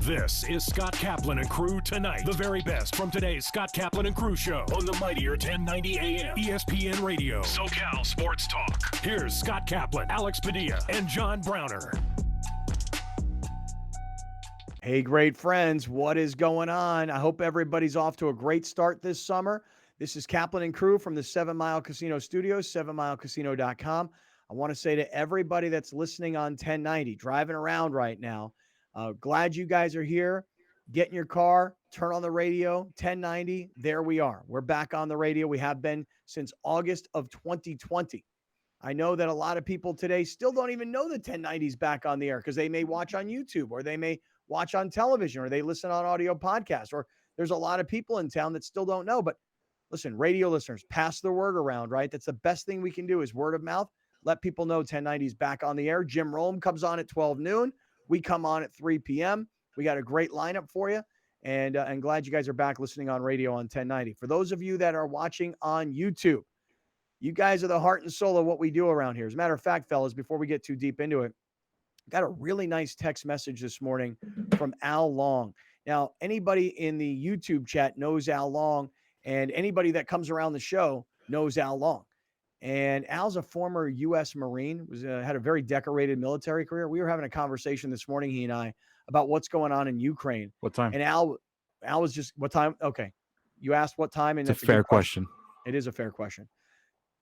This is Scott Kaplan and Crew Tonight. The very best from today's Scott Kaplan and Crew show on the mightier 1090 AM ESPN Radio. SoCal Sports Talk. Here's Scott Kaplan, Alex Padilla, and John Browner. Hey, great friends, what is going on? I hope everybody's off to a great start this summer. This is Kaplan and Crew from the 7 Mile Casino Studios, 7milecasino.com. I want to say to everybody that's listening on 1090, driving around right now, glad you guys are here. Get in your car, turn on the radio, 1090. There we are. We're back on the radio. We have been since August of 2020. I know that a lot of people today still don't even know the 1090 is back on the air because they may watch on YouTube or they may watch on television or they listen on audio podcasts, or there's a lot of people in town that still don't know. But listen, radio listeners, pass the word around, right? That's the best thing we can do is word of mouth. Let people know 1090 is back on the air. Jim Rome comes on at 12 noon. We come on at 3 p.m. We got a great lineup for you, and glad you guys are back listening on radio on 1090. For those of you that are watching on YouTube, you guys are the heart and soul of what we do around here. As a matter of fact, fellas, before we get too deep into it, got a really nice text message this morning from Al Long. Now, anybody in the YouTube chat knows Al Long, and anybody that comes around the show knows Al Long. And Al's a former U.S. Marine, had a very decorated military career. We were having a conversation this morning, he and I, about what's going on in Ukraine. What time? And Al was just, what time? Okay. You asked what time. And it's a fair question. It is a fair question.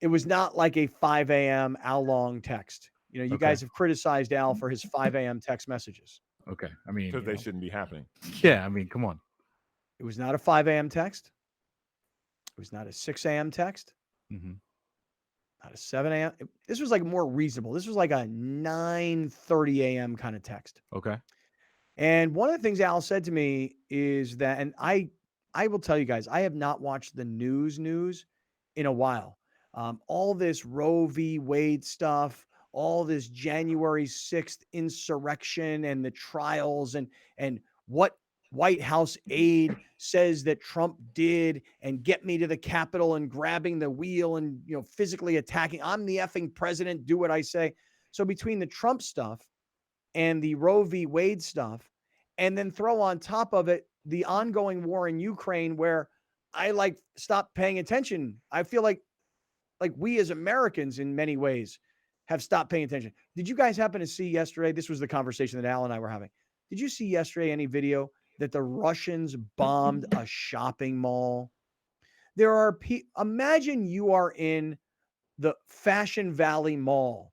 It was not like a 5 a.m. Al Long text. You know, you guys have criticized Al for his 5 a.m. text messages. Okay. I mean, because they shouldn't be happening. Yeah. I mean, come on. It was not a 5 a.m. text. It was not a 6 a.m. text. Mm-hmm. Not a 7 a.m. This was like more reasonable. This was like a 9:30 a.m. kind of text. Okay. And one of the things Al said to me is that, and I will tell you guys, I have not watched the news in a while. All this Roe v. Wade stuff, all this January 6th insurrection and the trials and what White House aide says that Trump did and get me to the Capitol and grabbing the wheel and, you know, physically attacking. I'm the effing president. Do what I say. So between the Trump stuff and the Roe v. Wade stuff, and then throw on top of it the ongoing war in Ukraine, where I stopped paying attention. I feel like we as Americans in many ways have stopped paying attention. Did you guys happen to see yesterday? This was the conversation that Al and I were having. Did you see yesterday any video that the Russians bombed a shopping mall? There are imagine you are in the Fashion Valley Mall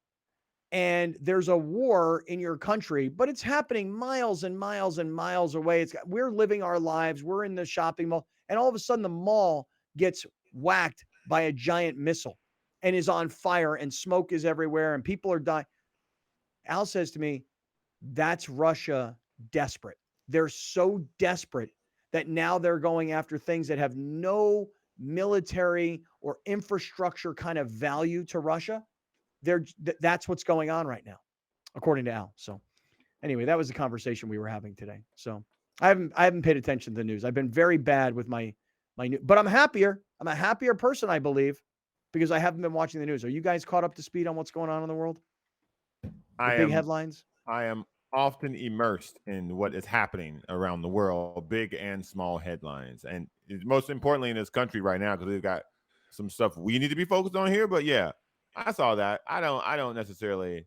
and there's a war in your country, but it's happening miles and miles and miles away. We're living our lives. We're in the shopping mall, and all of a sudden the mall gets whacked by a giant missile and is on fire and smoke is everywhere and people are dying. Al says to me, that's Russia desperate. They're so desperate that now they're going after things that have no military or infrastructure kind of value to Russia. That's what's going on right now, according to Al. So anyway, that was the conversation we were having today. So I haven't paid attention to the news. I've been very bad with my new, but I'm happier. I'm a happier person, I believe, because I haven't been watching the news. Are you guys caught up to speed on what's going on in the world? Big headlines? I am often immersed in what is happening around the world, big and small headlines. And most importantly in this country right now, because we've got some stuff we need to be focused on here. But yeah, I saw that. I don't necessarily,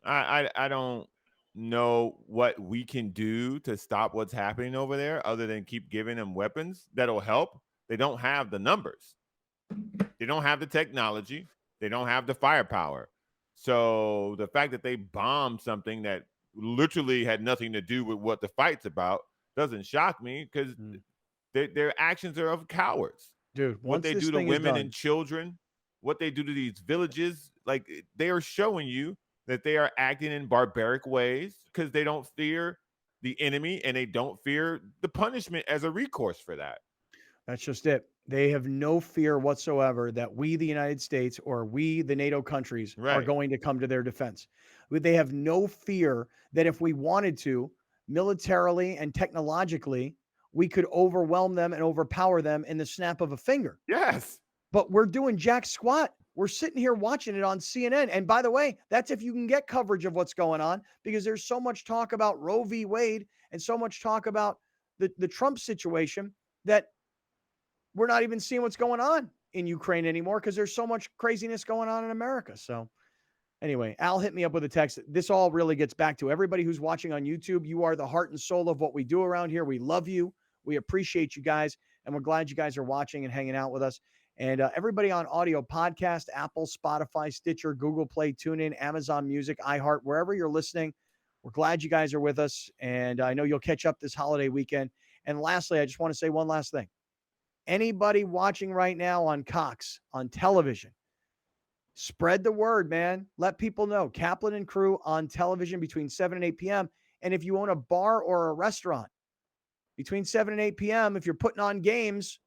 I don't know what we can do to stop what's happening over there other than keep giving them weapons that'll help. They don't have the numbers. They don't have the technology. They don't have the firepower. So the fact that they bombed something that literally had nothing to do with what the fight's about doesn't shock me, because their actions are of cowards. Dude, what they do to women and children, what they do to these villages, like, they are showing you that they are acting in barbaric ways because they don't fear the enemy and they don't fear the punishment as a recourse for that. That's just it. They have no fear whatsoever that we, the United States, or we, the NATO countries, are going to come to their defense. They have no fear that if we wanted to, militarily and technologically, we could overwhelm them and overpower them in the snap of a finger. Yes. But we're doing jack squat. We're sitting here watching it on CNN. And by the way, that's if you can get coverage of what's going on, because there's so much talk about Roe v. Wade and so much talk about the Trump situation that we're not even seeing what's going on in Ukraine anymore because there's so much craziness going on in America. So anyway, Al hit me up with a text. This all really gets back to everybody who's watching on YouTube. You are the heart and soul of what we do around here. We love you. We appreciate you guys. And we're glad you guys are watching and hanging out with us. And everybody on audio podcast, Apple, Spotify, Stitcher, Google Play, TuneIn, Amazon Music, iHeart, wherever you're listening, we're glad you guys are with us. And I know you'll catch up this holiday weekend. And lastly, I just want to say one last thing. Anybody watching right now on Cox, on television, spread the word, man. Let people know. Kaplan and Crew on television between 7 and 8 p.m. And if you own a bar or a restaurant between 7 and 8 p.m., if you're putting on games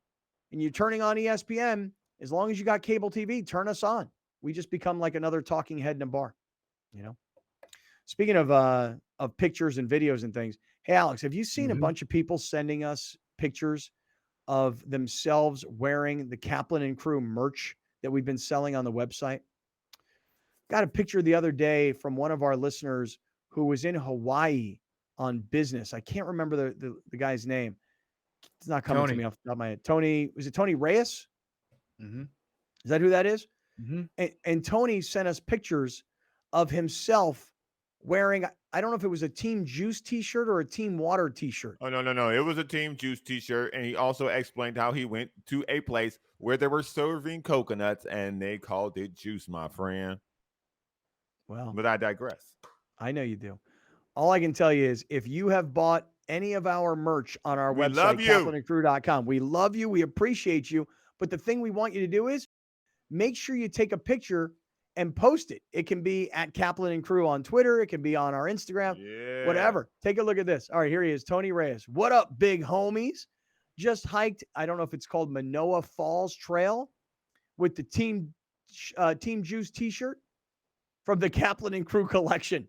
and you're turning on ESPN, as long as you got cable TV, turn us on. We just become like another talking head in a bar, you know? Speaking of pictures and videos and things, hey, Alex, have you seen a bunch of people sending us pictures of themselves wearing the Kaplan and Crew merch that we've been selling on the website? Got a picture the other day from one of our listeners who was in Hawaii on business. I can't remember the guy's name. It's not coming to me off the top of my head. Tony, was it Tony Reyes? Mm-hmm. Is that who that is? Mm-hmm. And Tony sent us pictures of himself wearing, I don't know if it was a Team Juice t-shirt or a Team Water t-shirt. Oh, no. It was a Team Juice t-shirt. And he also explained how he went to a place where they were serving coconuts and they called it juice, my friend. Well, but I digress. I know you do. All I can tell you is if you have bought any of our merch on our website, kaplanandcrew.com, we love you. We appreciate you. But the thing we want you to do is make sure you take a picture and post it. It can be at Kaplan and Crew on Twitter. It can be on our Instagram, whatever. Take a look at this. All right, here he is, Tony Reyes. What up, big homies? Just hiked, I don't know if it's called Manoa Falls Trail with the Team Juice t-shirt from the Kaplan and Crew collection.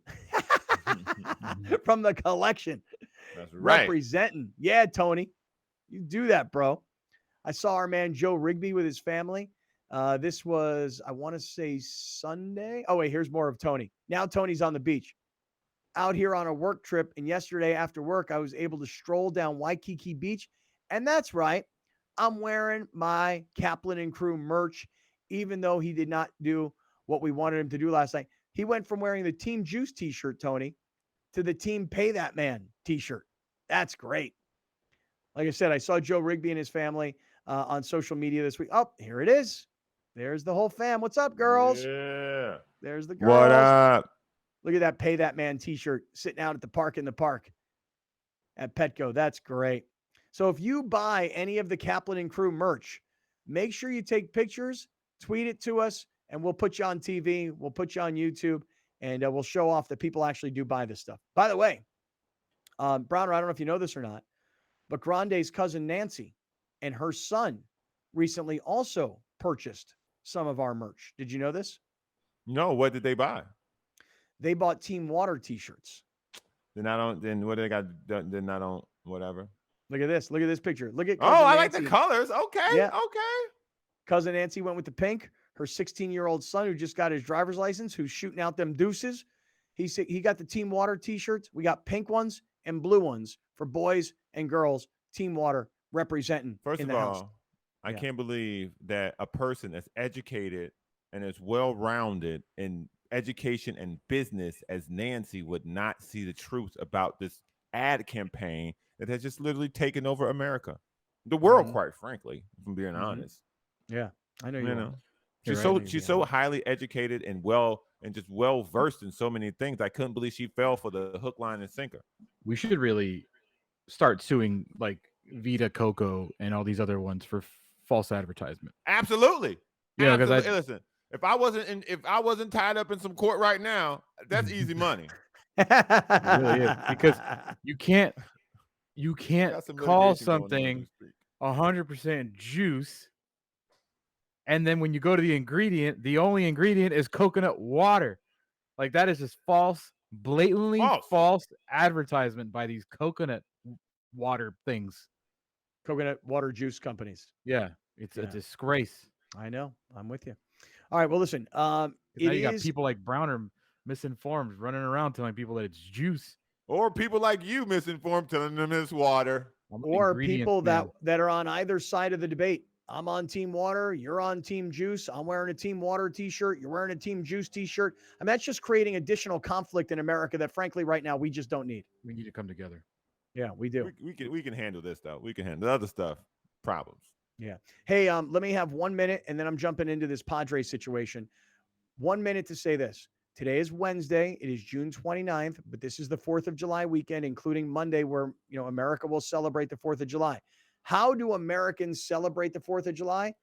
From the collection. That's right. Representing. Yeah, Tony. You do that, bro. I saw our man Joe Rigby with his family. This was, I want to say Sunday. Oh, wait, here's more of Tony. Now Tony's on the beach. Out here on a work trip, and yesterday after work, I was able to stroll down Waikiki Beach. And that's right. I'm wearing my Kaplan and Crew merch, even though he did not do what we wanted him to do last night. He went from wearing the Team Juice t-shirt, Tony, to the Team Pay That Man t-shirt. That's great. Like I said, I saw Joe Rigby and his family on social media this week. Oh, here it is. There's the whole fam. What's up, girls? Yeah. There's the girls. What up? Look at that Pay That Man t-shirt sitting out at the park in the park at Petco. That's great. So if you buy any of the Kaplan and Crew merch, make sure you take pictures, tweet it to us, and we'll put you on TV. We'll put you on YouTube, and we'll show off that people actually do buy this stuff. By the way, Browner, I don't know if you know this or not, but Grande's cousin Nancy and her son recently also purchased some of our merch. Did you know this? No, what did they buy? They bought Team Water t-shirts. Then I don't, then what they got? Then I don't, whatever. Look at this. Look at this picture. Look at cousin I like the colors. Okay. Yeah. Okay. Cousin Nancy went with the pink. Her 16-year-old son, who just got his driver's license, who's shooting out them deuces. He got the Team Water t-shirts. We got pink ones and blue ones for boys and girls. Team Water representing First in of the all, house. I can't believe that a person that's educated and is well-rounded in education and business as Nancy would not see the truth about this ad campaign that has just literally taken over America, the world, quite frankly, if I'm being honest. Yeah, I know you know. She's so highly educated and just well versed in so many things. I couldn't believe she fell for the hook, line, and sinker. We should really start suing like Vita Coco and all these other ones for false advertisement. Absolutely. Yeah, because listen, if I wasn't tied up in some court right now, that's easy money. It really is, because you can't call something 100% juice, and then when you go to the ingredient, the only ingredient is coconut water. Like, that is just false, blatantly false advertisement by these coconut water things. Coconut water juice companies. Yeah, it's a disgrace. I know. I'm with you. All right. Well, listen. Now you got people like Browner misinformed, running around telling people that it's juice. Or people like you misinformed, telling them it's water. Or people that are on either side of the debate. I'm on Team Water. You're on Team Juice. I'm wearing a Team Water t-shirt. You're wearing a Team Juice t-shirt. I mean, that's just creating additional conflict in America that, frankly, right now we just don't need. We need to come together. Yeah, we do. We can handle this, though. We can handle the other stuff. Problems. Yeah. Hey, let me have 1 minute, and then I'm jumping into this Padres situation. 1 minute to say this. Today is Wednesday. It is June 29th, but this is the 4th of July weekend, including Monday, where America will celebrate the 4th of July. How do Americans celebrate the 4th of July?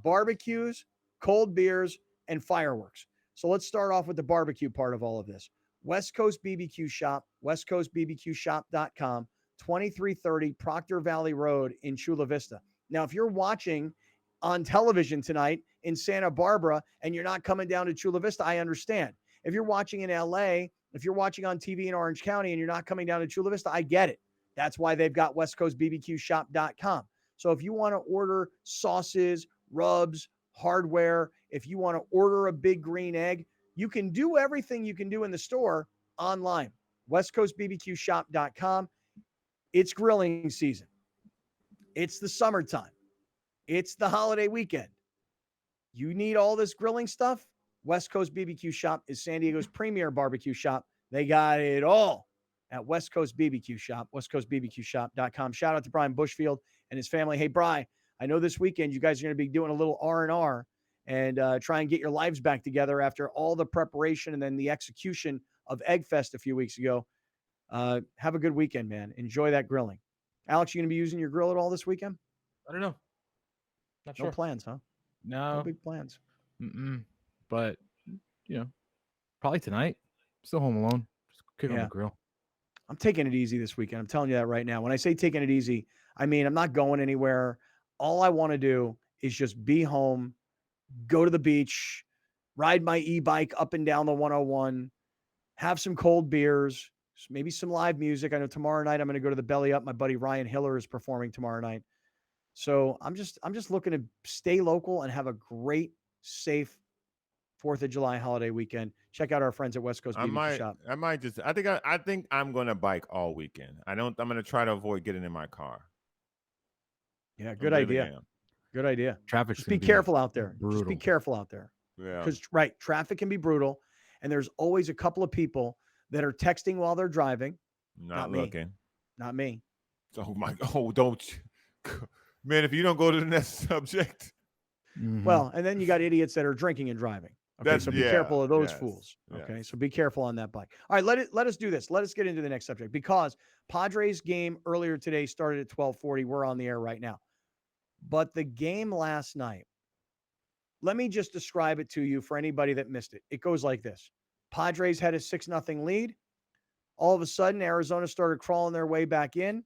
Barbecues, cold beers, and fireworks. So let's start off with the barbecue part of all of this. West Coast BBQ Shop, westcoastbbqshop.com, 2330 Proctor Valley Road in Chula Vista. Now, if you're watching on television tonight in Santa Barbara and you're not coming down to Chula Vista, I understand. If you're watching in LA, if you're watching on TV in Orange County and you're not coming down to Chula Vista, I get it. That's why they've got westcoastbbqshop.com. So if you want to order sauces, rubs, hardware, if you want to order a big green egg, you can do everything you can do in the store online. westcoastbbqshop.com. It's grilling season. It's the summertime. It's the holiday weekend. You need all this grilling stuff? West Coast BBQ Shop is San Diego's premier barbecue shop. They got it all at West Coast BBQ Shop, westcoastbbqshop.com. Shout out to Brian Bushfield and his family. Hey, Brian, I know this weekend you guys are going to be doing a little R&R and try and get your lives back together after all the preparation and then the execution of Egg Fest a few weeks ago. Have a good weekend, man. Enjoy that grilling. Alex, you going to be using your grill at all this weekend? I don't know. Not sure. No plans, huh? No big plans. But, probably tonight. Still home alone. Just kick on the grill. I'm taking it easy this weekend. I'm telling you that right now. When I say taking it easy, I mean, I'm not going anywhere. All I want to do is just be home, go to the beach, ride my e-bike up and down the 101, have some cold beers, maybe some live music. I know tomorrow night I'm going to go to the Belly Up. My buddy Ryan Hiller is performing tomorrow night. So I'm just looking to stay local and have a great, safe 4th of July holiday weekend. Check out our friends at West Coast BBQ Shop. I think I'm going to bike all weekend. I'm going to try to avoid getting in my car. Yeah, good idea. Good idea. Traffic. Just be careful out there. Brutal. Just be careful out there. Yeah. Because traffic can be brutal, and there's always a couple of people that are texting while they're driving. Not looking. Not me. Oh my! Oh, don't, man! If you don't go to the next subject. Mm-hmm. Well, and then you got idiots that are drinking and driving. Okay, so be careful of those fools. Okay, so be careful on that bike. All right, let us do this. Let us get into the next subject because Padres game earlier today started at 12:40. We're on the air right now. But the game last night, let me just describe it to you for anybody that missed it. It goes like this. Padres had a 6-0 lead. All of a sudden, Arizona started crawling their way back in.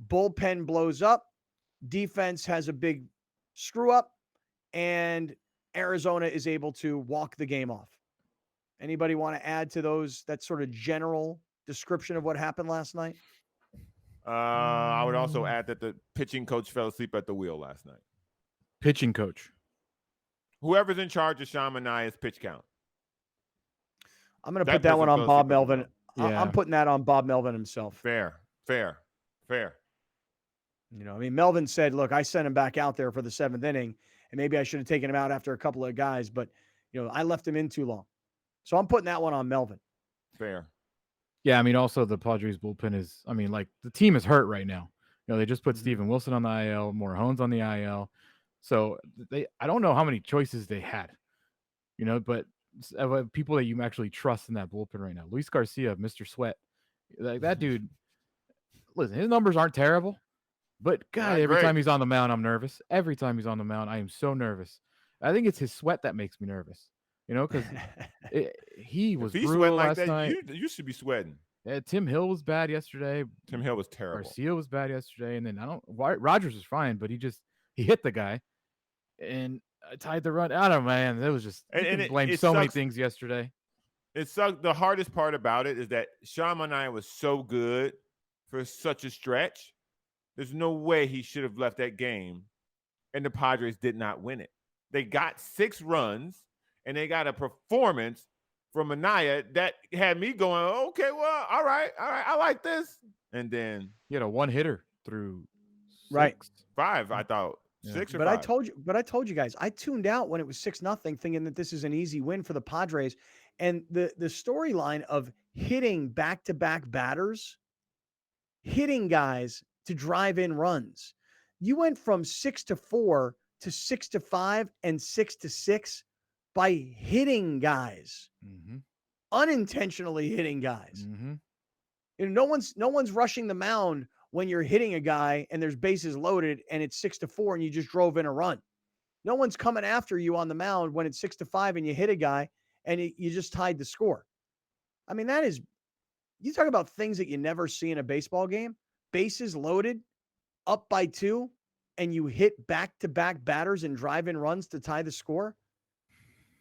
Bullpen blows up. Defense has a big screw up. And Arizona is able to walk the game off. Anybody want to add to that sort of general description of what happened last night? I would also add that the pitching coach fell asleep at the wheel last night. Pitching coach. Whoever's in charge of Sean Manaea's pitch count. I'm going to put that one on Bob Melvin. Yeah. I'm putting that on Bob Melvin himself. Fair. Melvin said, look, I sent him back out there for the 7th inning, and maybe I should have taken him out after a couple of guys, but, I left him in too long. So I'm putting that one on Melvin. Fair. Yeah, also the Padres bullpen is, the team is hurt right now. They just put Steven Wilson on the IL, Morejones on the IL. So I don't know how many choices they had, but people that you actually trust in that bullpen right now. Luis Garcia, Mr. Sweat, like that dude. Listen, his numbers aren't terrible, but God, every time he's on the mound, I'm nervous. Every time he's on the mound, I am so nervous. I think it's his sweat that makes me nervous. Because he was brutal last night. You should be sweating. Yeah, Tim Hill was bad yesterday. Tim Hill was terrible. Garcia was bad yesterday, and then Rogers was fine, but he hit the guy and tied the run. I don't know, man. It was just blamed so many things yesterday. It sucked. The hardest part about it is that Sean Manaea was so good for such a stretch. There's no way he should have left that game, and the Padres did not win it. They got 6 runs, and they got a performance from Anaya that had me going, okay, well, all right, I like this. And then he had a one-hitter through right 5, I thought. Yeah. 6 or but 5. I told you guys, I tuned out when it was 6-0, thinking that this is an easy win for the Padres. And the storyline of hitting back-to-back batters, hitting guys to drive in runs. You went from 6-4 to 6-5 and 6-6 by hitting guys, unintentionally hitting guys. You know, no one's rushing the mound when you're hitting a guy and there's bases loaded and it's 6-4 and you just drove in a run. No one's coming after you on the mound when it's 6-5 and you hit a guy and you just tied the score. I mean, you talk about things that you never see in a baseball game. Bases loaded, up by 2, and you hit back-to-back batters and drive-in runs to tie the score.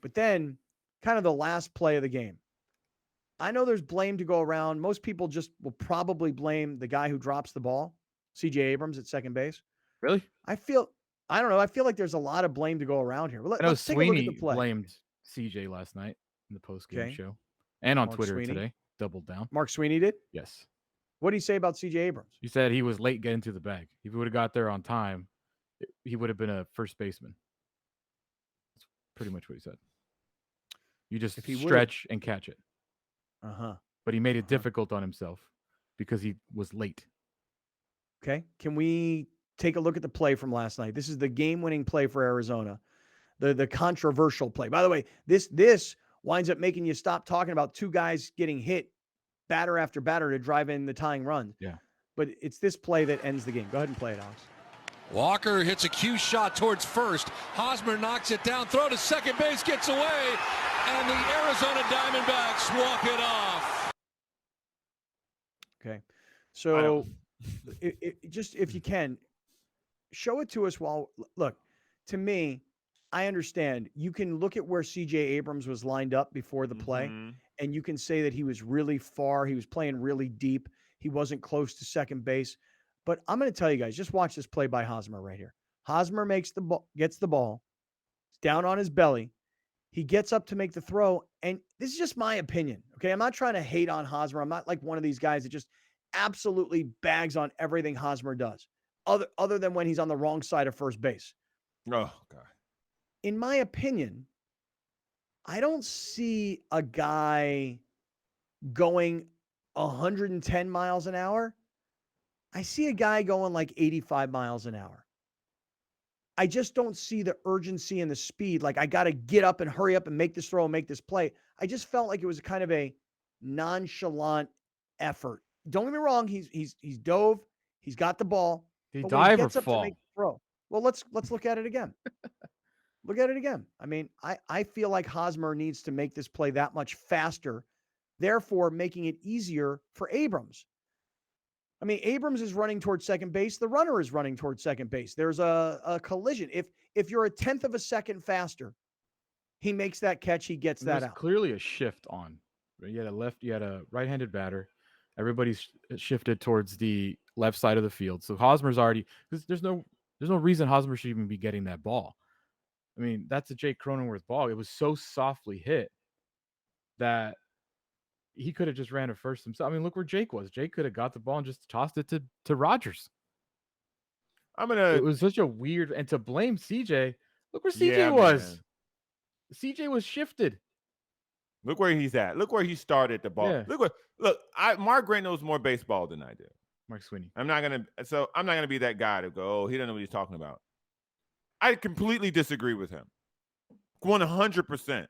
But then, kind of the last play of the game. I know there's blame to go around. Most people just will probably blame the guy who drops the ball, C.J. Abrams at second base. Really? I don't know. I feel like there's a lot of blame to go around here. Let's take a look at the play. Blamed C.J. last night in the post-game show and on Twitter today. Doubled down. Mark Sweeney did? Yes. What did he say about C.J. Abrams? He said he was late getting to the bag. If he would have got there on time, he would have been a first baseman. That's pretty much what he said. You just stretch and catch it. But he made it difficult on himself because he was late. Okay. Can we take a look at the play from last night? This is the game-winning play for Arizona. The controversial play. By the way, this winds up making you stop talking about 2 guys getting hit batter after batter to drive in the tying run. Yeah. But it's this play that ends the game. Go ahead and play it, Alex. Walker hits a cue shot towards first. Hosmer knocks it down. Throw to second base, gets away. And the Arizona Diamondbacks walk it off. Okay. So just if you can, show it to us look, to me, I understand. You can look at where C.J. Abrams was lined up before the play, and you can say that he was really far. He was playing really deep. He wasn't close to second base. But I'm going to tell you guys, just watch this play by Hosmer right here. Hosmer gets the ball. It's down on his belly. He gets up to make the throw, and this is just my opinion, okay? I'm not trying to hate on Hosmer. I'm not like one of these guys that just absolutely bags on everything Hosmer does, other than when he's on the wrong side of first base. Oh, God. In my opinion, I don't see a guy going 110 miles an hour. I see a guy going like 85 miles an hour. I just don't see the urgency and the speed. Like, I got to get up and hurry up and make this throw and make this play. I just felt like it was kind of a nonchalant effort. Don't get me wrong. He's dove. He's got the ball. He dive or fall? To make the throw. Well, let's look at it again. Look at it again. I mean, I feel like Hosmer needs to make this play that much faster, therefore making it easier for Abrams. I mean, Abrams is running towards second base. The runner is running towards second base. There's a collision. If you're a 1/10 of a second faster, he makes that catch. He gets that out. Clearly a shift on. You had a right-handed batter. Everybody's shifted towards the left side of the field. So Hosmer's already. There's no reason Hosmer should even be getting that ball. I mean, that's a Jake Cronenworth ball. It was so softly hit that he could have just ran it first himself. I mean, look where Jake was. Jake could have got the ball and just tossed it to Rogers. It was such a weird, and to blame CJ. Look where CJ was. Man. CJ was shifted. Look where he's at. Look where he started the ball. Yeah. Mark Gray knows more baseball than I do. Mark Sweeney. I'm not gonna be that guy to go, oh, he doesn't know what he's talking about. I completely disagree with him. 100%.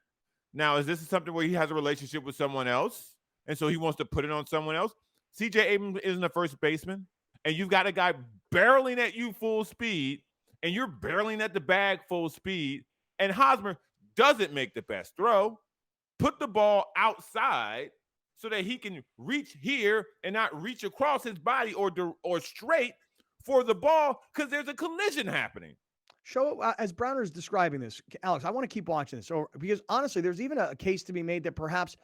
Now, is this something where he has a relationship with someone else, and so he wants to put it on someone else? C.J. Abrams isn't a first baseman, and you've got a guy barreling at you full speed, and you're barreling at the bag full speed, and Hosmer doesn't make the best throw. Put the ball outside so that he can reach here and not reach across his body or straight for the ball because there's a collision happening. Show as Browner is describing this, Alex, I want to keep watching this. Because honestly, there's even a case to be made that perhaps,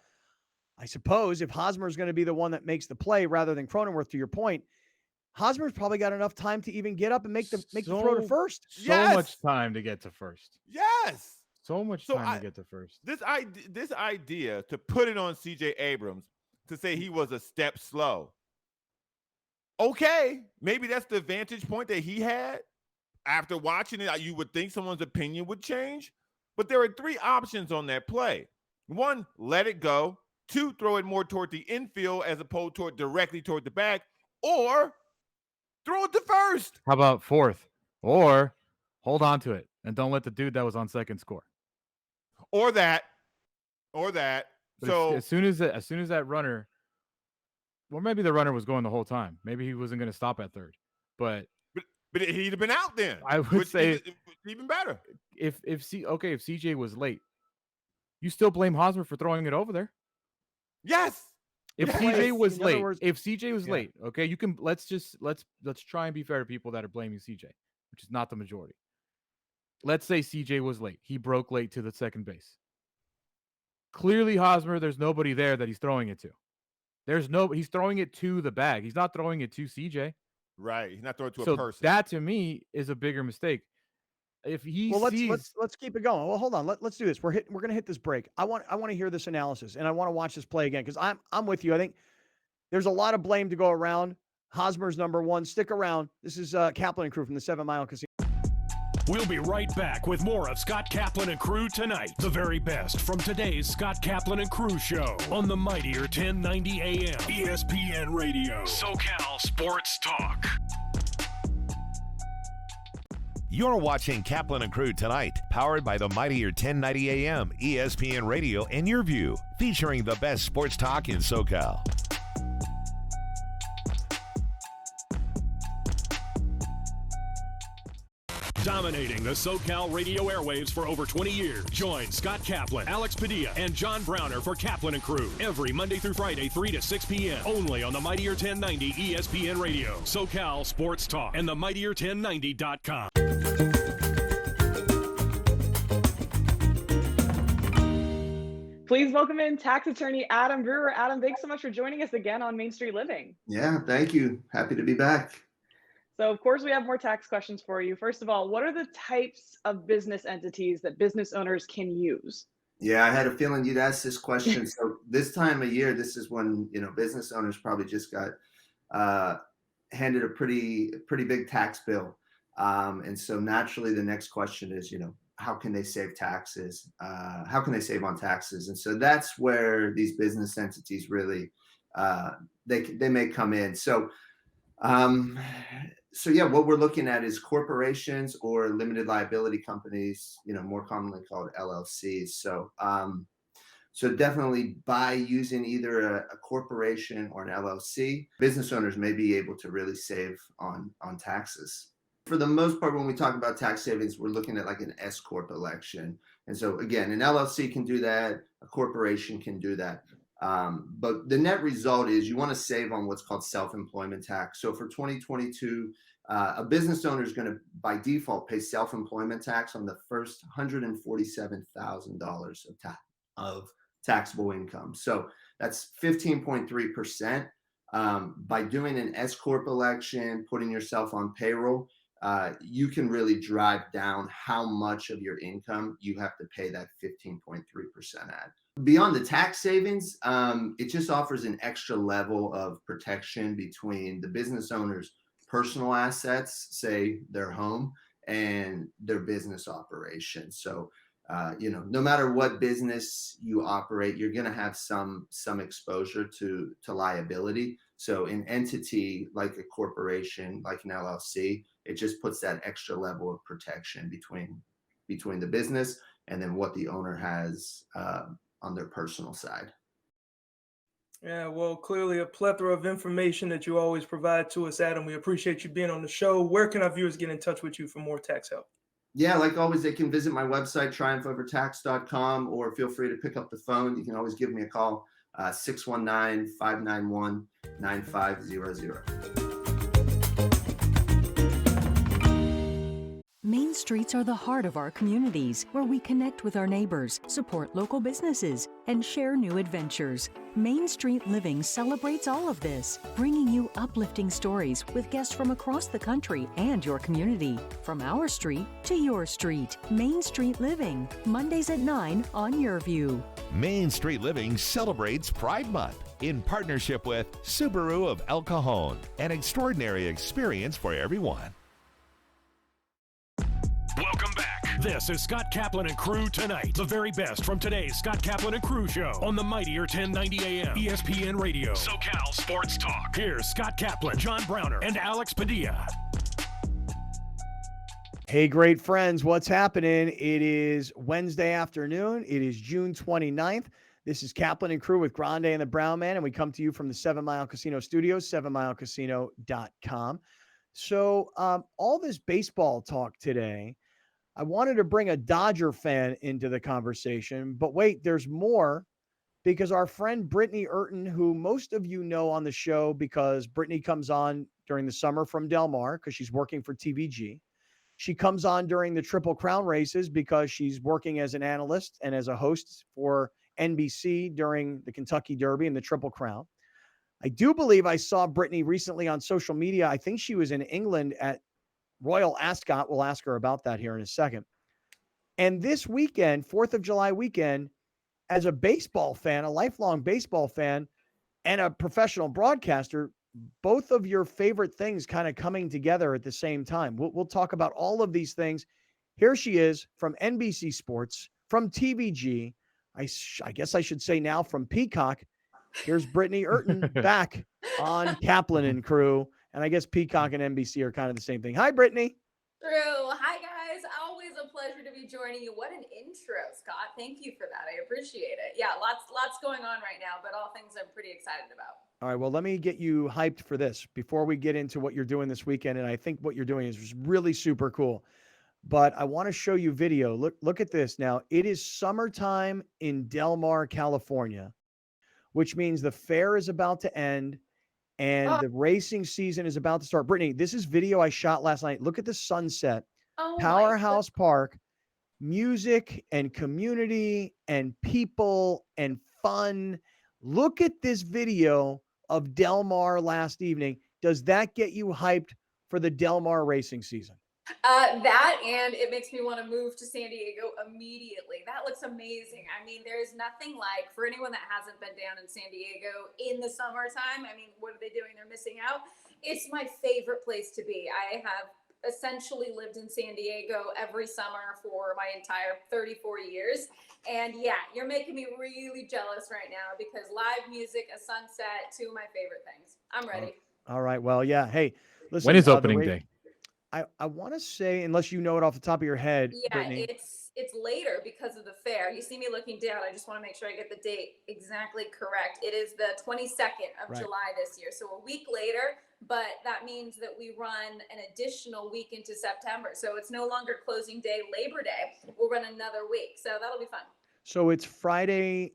I suppose, if Hosmer is going to be the one that makes the play rather than Cronenworth, to your point, Hosmer's probably got enough time to even get up and make the throw to first. So much time to get to first. Yes. So much time to get to first. This idea to put it on C.J. Abrams to say he was a step slow. Okay, maybe that's the vantage point that he had. After watching it, you would think someone's opinion would change. But there are 3 options on that play. 1, let it go. 2, throw it more toward the infield as opposed to directly toward the back. Or throw it to first. How about 4th? Or hold on to it and don't let the dude that was on second score. Or that. But so as soon as that runner, well, maybe the runner was going the whole time. Maybe he wasn't going to stop at third. But he'd have been out then. I would say even better. If CJ was late, you still blame Hosmer for throwing it over there. Yes. If CJ was late, okay, you can let's try and be fair to people that are blaming CJ, which is not the majority. Let's say CJ was late. He broke late to the second base. Clearly, Hosmer, there's nobody there that he's throwing it to. He's throwing it to the bag. He's not throwing it to CJ. Right. He's not throwing it to a person. That to me is a bigger mistake. If he let's keep it going. Well, hold on. Let's do this. We're going to hit this break. I want to hear this analysis, and I want to watch this play again because I'm with you. I think there's a lot of blame to go around. Hosmer's number 1. Stick around. This is Kaplan and crew from the 7 Mile Casino. We'll be right back with more of Scott Kaplan and crew tonight. The very best from today's Scott Kaplan and crew show on the mightier 1090 AM ESPN Radio. SoCal Sports Talk. You're watching Kaplan and Crew tonight, powered by the mightier 1090 AM ESPN Radio and Your View, featuring the best sports talk in SoCal. Dominating the SoCal radio airwaves for over 20 years. Join Scott Kaplan, Alex Padilla, and John Browner for Kaplan and Crew every Monday through Friday, 3 to 6 p.m. only on the mightier 1090 ESPN Radio, SoCal Sports Talk, and the mightier1090.com. Please welcome in tax attorney Adam Brewer. Adam, thanks so much for joining us again on Main Street Living. Yeah, thank you. Happy to be back. So, of course, we have more tax questions for you. First of all, what are the types of business entities that business owners can use? Yeah, I had a feeling you'd ask this question. So this time of year, this is when, business owners probably just got handed a pretty big tax bill. And so naturally, the next question is, how can they save taxes? How can they save on taxes? And so that's where these business entities really, they may come in. So what we're looking at is corporations or limited liability companies, more commonly called LLCs. So definitely by using either a corporation or an LLC, business owners may be able to really save on taxes. For the most part, when we talk about tax savings, we're looking at like an S Corp election. And so again, an LLC can do that, a corporation can do that. But the net result is you want to save on what's called self-employment tax. So for 2022, a business owner is going to, by default, pay self-employment tax on the first $147,000 of taxable income. So that's 15.3%. By doing an S Corp election, putting yourself on payroll, you can really drive down how much of your income you have to pay that 15.3% at. Beyond the tax savings, it just offers an extra level of protection between the business owner's personal assets, say their home, and their business operation. So, no matter what business you operate, you're going to have some exposure to liability. So an entity like a corporation, like an LLC, it just puts that extra level of protection between the business and then what the owner has on their personal side. Yeah, well, clearly a plethora of information that you always provide to us, Adam. We appreciate you being on the show. Where can our viewers get in touch with you for more tax help? Yeah, like always, they can visit my website, triumphovertax.com, or feel free to pick up the phone. You can always give me a call, 619-591-9500. Main streets are the heart of our communities, where we connect with our neighbors, support local businesses, and share new adventures. Main Street Living celebrates all of this, bringing you uplifting stories with guests from across the country and your community. From our street to your street, Main Street Living, Mondays at 9 on YourView. Main Street Living celebrates Pride Month in partnership with Subaru of El Cajon, an extraordinary experience for everyone. Welcome back. This is Scott Kaplan and Crew Tonight. The very best from today's Scott Kaplan and Crew show on the mightier 1090 AM ESPN Radio. SoCal Sports Talk. Here's Scott Kaplan, John Browner, and Alex Padilla. Hey, great friends. What's happening? It is Wednesday afternoon. It is June 29th. This is Kaplan and Crew with Grande and the Brown Man, and we come to you from the 7 Mile Casino Studios, 7milecasino.com. So all this baseball talk today, I wanted to bring a Dodger fan into the conversation, but wait, there's more, because our friend Brittany Urton, who most of you know on the show because Brittany comes on during the summer from Del Mar because she's working for TVG. She comes on during the Triple Crown races because she's working as an analyst and as a host for NBC during the Kentucky Derby and the Triple Crown. I do believe I saw Brittany recently on social media. I think she was in England at Royal Ascot. We'll ask her about that here in a second. And this weekend, 4th of July weekend, as a baseball fan, a lifelong baseball fan, and a professional broadcaster, both of your favorite things kind of coming together at the same time. We'll talk about all of these things. Here she is from NBC Sports, from TVG. I guess I should say now from Peacock. Here's Brittany Urton back on Kaplan and Crew. And I guess Peacock and NBC are kind of the same thing. Hi, Brittany. True. Hi, guys. Always a pleasure to be joining you. What an intro, Scott. Thank you for that. I appreciate it. Yeah, lots going on right now, but all things I'm pretty excited about. All right, well, let me get you hyped for this before we get into what you're doing this weekend. And I think what you're doing is really super cool. But I want to show you video. Look at this now. It is summertime in Del Mar, California, which means the fair is about to end and the racing season is about to start. Brittany, this is video I shot last night. Look at the sunset. Powerhouse Park, music and community and people and fun. Look at this video of Del Mar last evening. Does that get you hyped for the Del Mar racing season? That, and it makes me want to move to San Diego immediately. That looks amazing. I mean, there's nothing like, for anyone that hasn't been down in San Diego in the summertime, I mean, what are they doing? They're missing out. It's my favorite place to be. I have essentially lived in San Diego every summer for my entire 34 years. And yeah, you're making me really jealous right now because live music, a sunset, two of my favorite things. I'm ready. All right. Well, yeah. Hey, listen. When is opening day? I want to say, unless you know it off the top of your head. Yeah, Brittany. it's later because of the fair. You see me looking down. I just want to make sure I get the date exactly correct. It is the 22nd of July this year. So a week later, but that means that we run an additional week into September. So it's no longer closing day, Labor Day. We'll run another week. So that'll be fun. So it's Friday,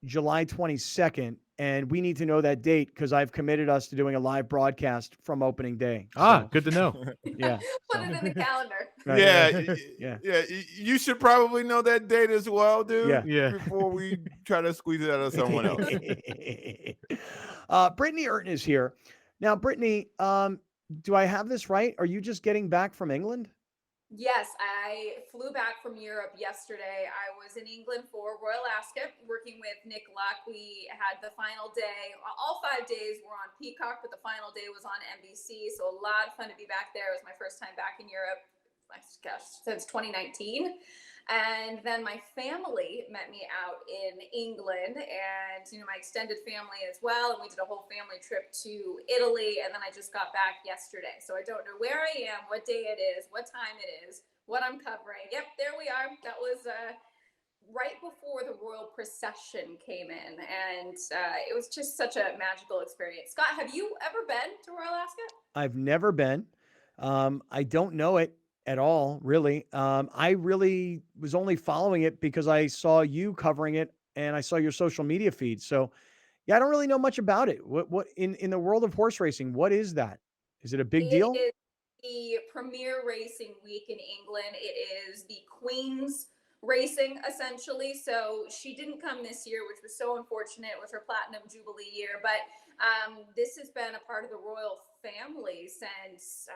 July 22nd. And we need to know that date because I've committed us to doing a live broadcast from opening day. So, good to know. Yeah. Put it in the calendar. Right, yeah. You should probably know that date as well, dude. Yeah. Before we try to squeeze it out of someone else. Brittany Urton is here. Now, Brittany, do I have this right? Are you just getting back from England? Yes, I flew back from Europe yesterday. I was in England for Royal Ascot working with Nick Luck. We had the final day. All 5 days were on Peacock, but the final day was on NBC. So a lot of fun to be back there. It was my first time back in Europe, since 2019. And then my family met me out in England and, my extended family as well. And we did a whole family trip to Italy. And then I just got back yesterday. So I don't know where I am, what day it is, what time it is, what I'm covering. Yep, there we are. That was right before the royal procession came in. And it was just such a magical experience. Scott, have you ever been to Royal Ascot? I've never been. I don't know it at all, really. I really was only following it because I saw you covering it and I saw your social media feed. So yeah, I don't really know much about it. What in the world of horse racing, what is that? Is it a big deal? the premier racing week in England. It is the Queen's racing, essentially. So she didn't come this year, which was so unfortunate. It was her platinum jubilee year. But this has been a part of the royal family since,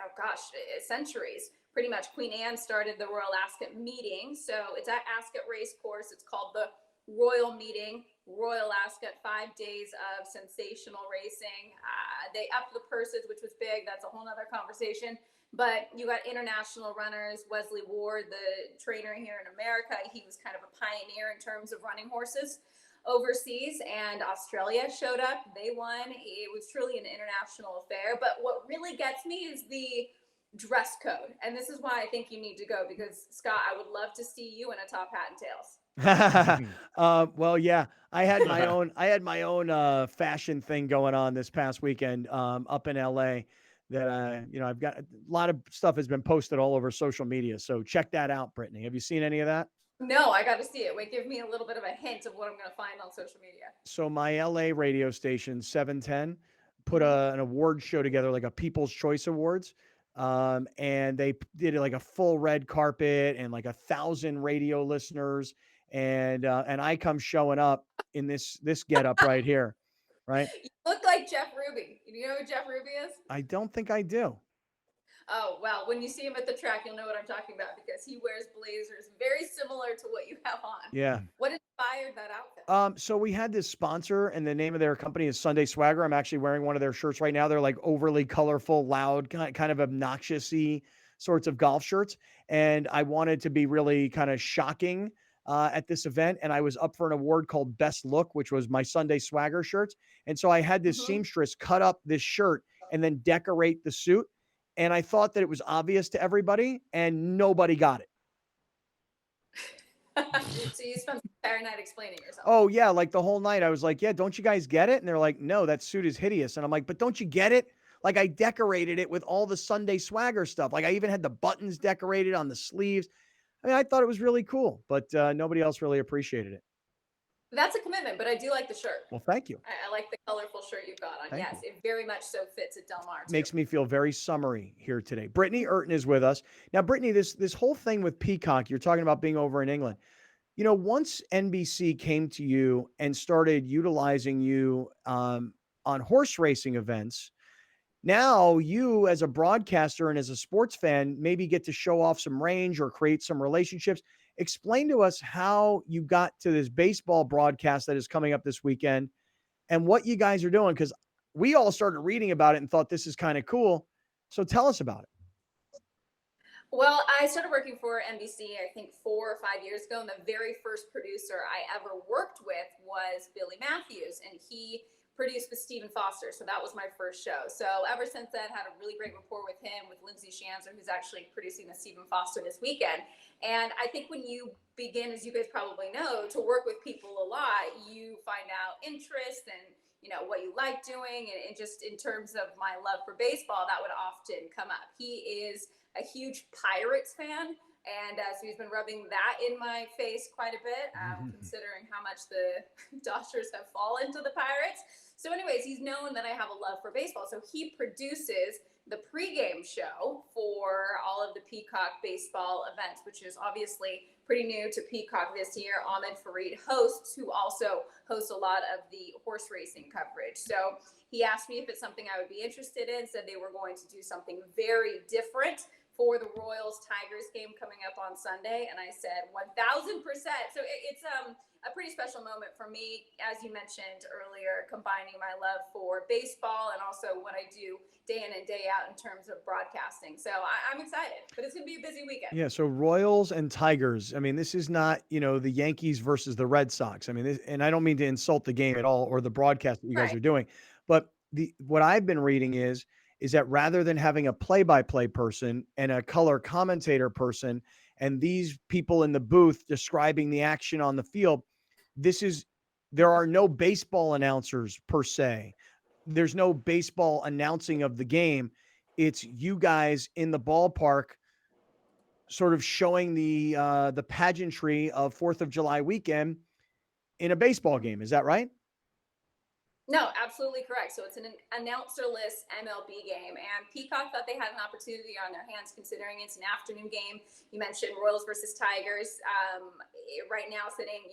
centuries. Pretty much Queen Anne started the Royal Ascot meeting. So it's at Ascot Racecourse. It's called the Royal Meeting, Royal Ascot, 5 days of sensational racing. They upped the purses, which was big. That's a whole nother conversation. But you got international runners. Wesley Ward, the trainer here in America, he was kind of a pioneer in terms of running horses overseas, and Australia showed up. They won. It was truly an international affair. But what really gets me is the dress code. And this is why I think you need to go, because Scott, I would love to see you in a top hat and tails. Well, yeah, I had my own fashion thing going on this past weekend up in LA that I've got a lot of stuff has been posted all over social media. So check that out, Brittany. Have you seen any of that? No, I got to see it. Wait, give me a little bit of a hint of what I'm going to find on social media. So my LA radio station 710 put an award show together, like a People's Choice Awards. And they did like a full red carpet and like 1,000 radio listeners. And I come showing up in this getup right here, right? You look like Jeff Ruby. You know who Jeff Ruby is? I don't think I do. Oh, well, when you see him at the track, you'll know what I'm talking about, because he wears blazers very similar to what you have on. Yeah. What inspired that outfit? So we had this sponsor, and the name of their company is Sunday Swagger. I'm actually wearing one of their shirts right now. They're like overly colorful, loud, kind of obnoxious-y sorts of golf shirts. And I wanted to be really kind of shocking at this event. And I was up for an award called Best Look, which was my Sunday Swagger shirts. And so I had this seamstress cut up this shirt and then decorate the suit. And I thought that it was obvious to everybody, and nobody got it. So you spent the entire night explaining yourself. Oh, yeah. Like the whole night I was like, yeah, don't you guys get it? And they're like, no, that suit is hideous. And I'm like, but don't you get it? Like I decorated it with all the Sunday Swagger stuff. Like I even had the buttons decorated on the sleeves. I mean, I thought it was really cool, but nobody else really appreciated it. That's a commitment, but I do like the shirt. Well, thank you. I like the colorful shirt you've got on. Thank yes, you. it very much so fits at Del Mar. Makes me feel very summery here today. Brittany Urton is with us. Now, Brittany, this whole thing with Peacock, you're talking about being over in England. You know, once NBC came to you and started utilizing you on horse racing events, now you as a broadcaster and as a sports fan maybe get to show off some range or create some relationships. Explain to us how you got to this baseball broadcast that is coming up this weekend and what you guys are doing, because we all started reading about it and thought this is kind of cool. So tell us about it. Well, I started working for NBC, I think 4 or 5 years ago, and the very first producer I ever worked with was Billy Matthews, and he produced with Stephen Foster. So that was my first show. So ever since then, had a really great rapport with him, with Lindsay Shanzer, who's actually producing the Stephen Foster this weekend. And I think when you begin, as you guys probably know, to work with people a lot, you find out interest and, you know, what you like doing. And just in terms of my love for baseball, that would often come up. He is a huge Pirates fan. And so he's been rubbing that in my face quite a bit, considering how much the Dodgers have fallen to the Pirates. So anyways, he's known that I have a love for baseball. So he produces the pregame show for all of the Peacock baseball events, which is obviously pretty new to Peacock this year. Ahmed Fareed hosts, who also hosts a lot of the horse racing coverage. So he asked me if it's something I would be interested in, said they were going to do something very different for the Royals-Tigers game coming up on Sunday. And I said 1,000%. So it's a pretty special moment for me, as you mentioned earlier, combining my love for baseball and also what I do day in and day out in terms of broadcasting. So I'm excited, but it's going to be a busy weekend. Yeah, so Royals and Tigers. I mean, this is not, you know, the Yankees versus the Red Sox. I mean, and I don't mean to insult the game at all or the broadcast that you guys are doing, but what I've been reading is that rather than having a play-by-play person and a color commentator person and these people in the booth describing the action on the field, there are no baseball announcers per se. There's no baseball announcing of the game. It's you guys in the ballpark sort of showing the pageantry of 4th of July weekend in a baseball game. Is that right? No, absolutely correct. So it's an announcer-less MLB game, and Peacock thought they had an opportunity on their hands considering it's an afternoon game. You mentioned Royals versus Tigers, right now sitting,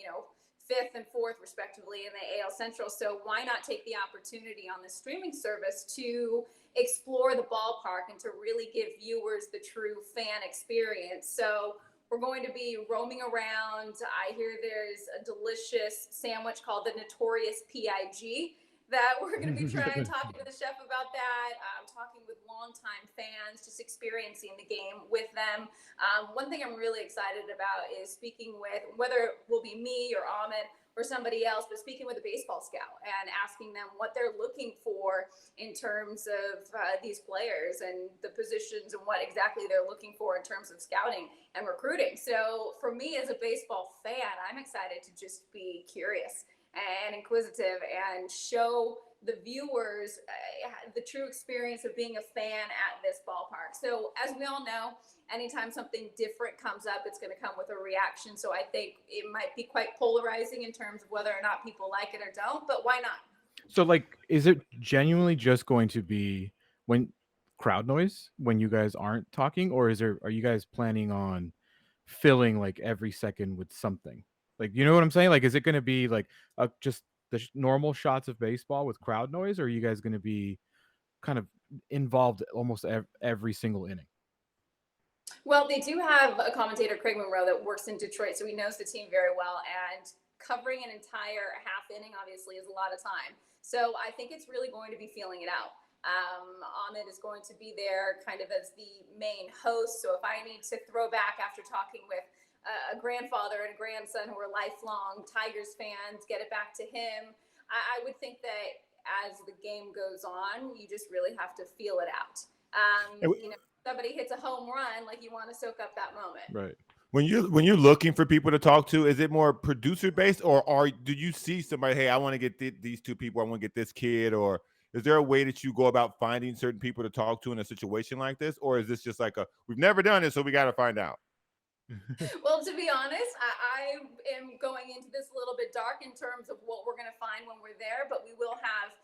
5th and 4th respectively in the AL Central. So why not take the opportunity on the streaming service to explore the ballpark and to really give viewers the true fan experience? So we're going to be roaming around. I hear there's a delicious sandwich called the Notorious PIG that we're going to be talking to the chef about that. Talking with longtime fans, just experiencing the game with them. One thing I'm really excited about is speaking with, whether it will be me or Ahmed or somebody else, but speaking with a baseball scout and asking them what they're looking for in terms of these players and the positions and what exactly they're looking for in terms of scouting and recruiting. So for me as a baseball fan, I'm excited to just be curious and inquisitive and show the viewers the true experience of being a fan at this ballpark. So as we all know, anytime something different comes up, it's going to come with a reaction. So I think it might be quite polarizing in terms of whether or not people like it or don't, but why not? So is it genuinely just going to be when crowd noise when you guys aren't talking, or are you guys planning on filling every second with something? You know what I'm saying? Is it going to be just the normal shots of baseball with crowd noise, or are you guys going to be kind of involved almost every single inning? Well, they do have a commentator, Craig Monroe, that works in Detroit, so he knows the team very well. And covering an entire half inning, obviously, is a lot of time. So I think it's really going to be feeling it out. Ahmed is going to be there kind of as the main host. So if I need to throw back after talking with a grandfather and a grandson who are lifelong Tigers fans, get it back to him, I would think that as the game goes on, you just really have to feel it out. Somebody hits a home run, you want to soak up that moment. Right. When you're looking for people to talk to, is it more producer based, or do you see somebody? Hey, I want to get these two people. I want to get this kid. Or is there a way that you go about finding certain people to talk to in a situation like this, or is this just we've never done it, so we got to find out? Well, to be honest, I am going into this a little bit dark in terms of what we're going to find when we're there, but we will have,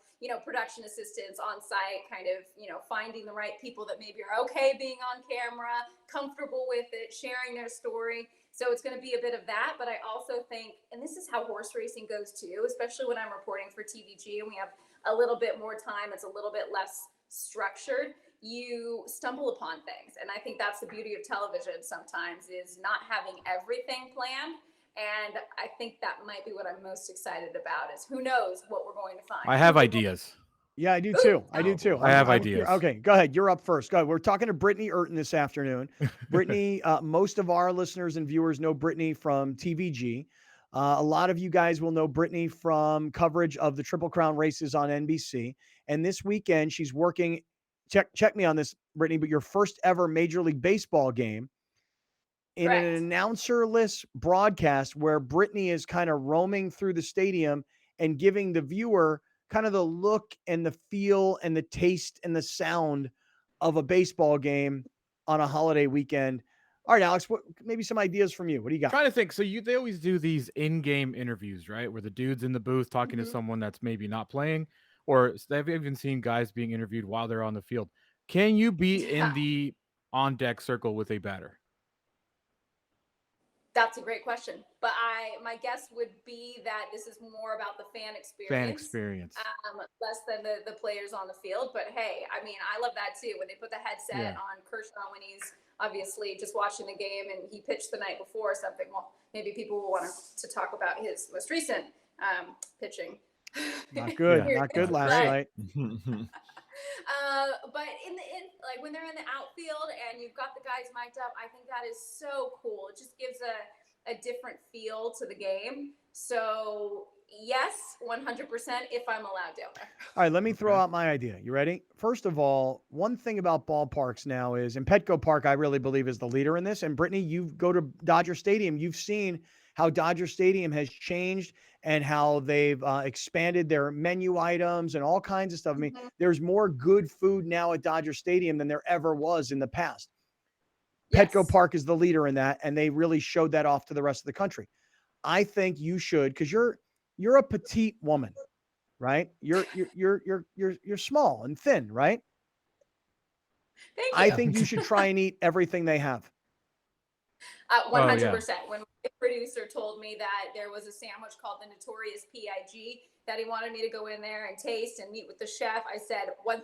production assistants on site, kind of, finding the right people that maybe are okay being on camera, comfortable with it, sharing their story. So it's going to be a bit of that, but I also think, and this is how horse racing goes too, especially when I'm reporting for TVG and we have a little bit more time, it's a little bit less structured, you stumble upon things. And I think that's the beauty of television sometimes, is not having everything planned. And I think that might be what I'm most excited about, is who knows what we're going to find. I have ideas. Yeah, I do too. I do too. I have ideas. Okay, go ahead. You're up first. Go ahead. We're talking to Brittany Urton this afternoon. Brittany, most of our listeners and viewers know Brittany from TVG. A lot of you guys will know Brittany from coverage of the Triple Crown races on NBC. And this weekend, she's working, check me on this, Brittany, but your first ever Major League Baseball game in Correct. an announcer-less broadcast where Brittany is kind of roaming through the stadium and giving the viewer kind of the look and the feel and the taste and the sound of a baseball game on a holiday weekend. All right, Alex, maybe some ideas from you. What do you got? Trying to think. So they always do these in-game interviews, right? Where the dude's in the booth talking to someone that's maybe not playing, or they've even seen guys being interviewed while they're on the field. Can you be in the on-deck circle with a batter? That's a great question, but my guess would be that this is more about the fan experience. Less than the players on the field. But hey, I mean, I love that too. When they put the headset on Kershaw when he's obviously just watching the game and he pitched the night before or something. Well, maybe people will want to talk about his most recent pitching. Not good. Not good last night. But when they're in the outfield and you've got the guys mic'd up, I think that is so cool. It just gives a different feel to the game. So yes, 100% if I'm allowed to. All right, let me throw out my idea. You ready? First of all, one thing about ballparks now is, and Petco Park, I really believe, is the leader in this. And Brittany, you go to Dodger Stadium, you've seen how Dodger Stadium has changed and how they've expanded their menu items and all kinds of stuff. I mean, there's more good food now at Dodger Stadium than there ever was in the past. Yes. Petco Park is the leader in that, and they really showed that off to the rest of the country. I think you should, because you're a petite woman. right? You're small and thin, right? Thank you. I think you should try and eat everything they have. 100%. When my producer told me that there was a sandwich called the Notorious PIG that he wanted me to go in there and taste and meet with the chef, I said 1,000%.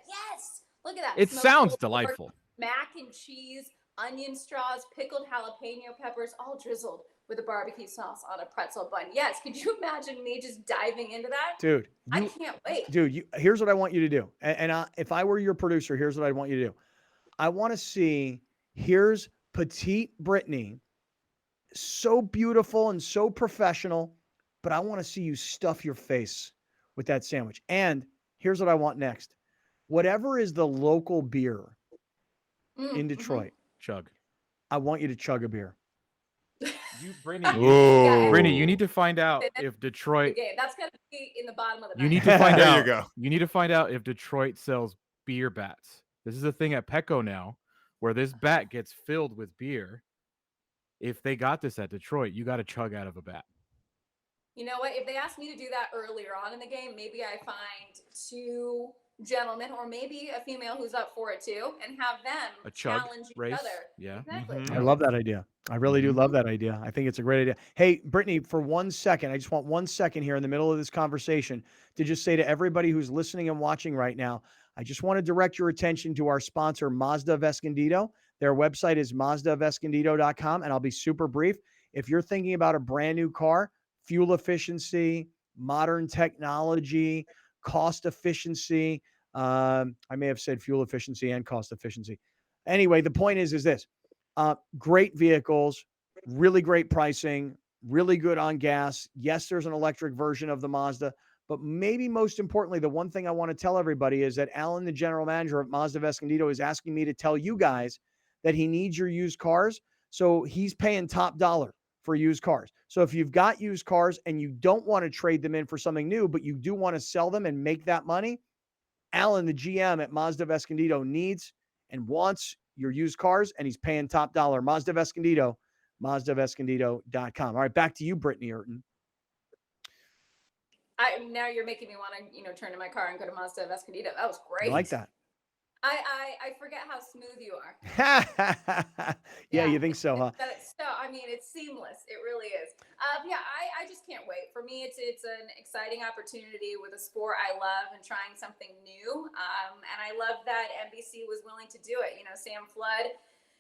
Yes. Look at that. It Smoked sounds pork, delightful. Mac and cheese, onion straws, pickled jalapeno peppers, all drizzled with a barbecue sauce on a pretzel bun. Yes. Could you imagine me just diving into that? Dude, I can't wait. Dude, here's what I want you to do. If I were your producer, here's what I want you to do. I want to see, here's petite Brittany, so beautiful and so professional, but I want to see you stuff your face with that sandwich. And here's what I want next. Whatever is the local beer in Detroit, chug. I want you to chug a beer. Brittany, you need to find out if Detroit. Okay, that's gonna be in the bottom of the. You need to find out. You need to find out if Detroit sells beer bats. This is a thing at Petco now, where this bat gets filled with beer. If they got this at Detroit, you got to chug out of a bat. You know what? If they asked me to do that earlier on in the game, maybe I find two gentlemen or maybe a female who's up for it too and have them challenge each other. Yeah. Exactly. I love that idea. I really do love that idea. I think it's a great idea. Hey, Brittany, for 1 second, I just want 1 second here in the middle of this conversation to just say to everybody who's listening and watching right now, I just want to direct your attention to our sponsor, Mazda of Escondido. Their website is mazdaofescondido.com, and I'll be super brief. If you're thinking about a brand new car, fuel efficiency, modern technology, cost efficiency. I may have said fuel efficiency and cost efficiency. Anyway, the point is this. Great vehicles, really great pricing, really good on gas. Yes, there's an electric version of the Mazda, but maybe most importantly, the one thing I want to tell everybody is that Alan, the general manager of Mazda of Escondido, is asking me to tell you guys that he needs your used cars. So he's paying top dollar for used cars. So if you've got used cars and you don't want to trade them in for something new, but you do want to sell them and make that money, Alan, the GM at Mazda of Escondido, needs and wants your used cars, and he's paying top dollar. Mazda of Escondido, mazdaofescondido.com. All right, back to you, Brittany Urton. Now you're making me want to, turn to my car and go to Mazda of Escondido. That was great. I like that. I forget how smooth you are. Yeah, you think so, huh? It's seamless. It really is. I just can't wait. For me, it's an exciting opportunity with a sport I love and trying something new. And I love that NBC was willing to do it. Sam Flood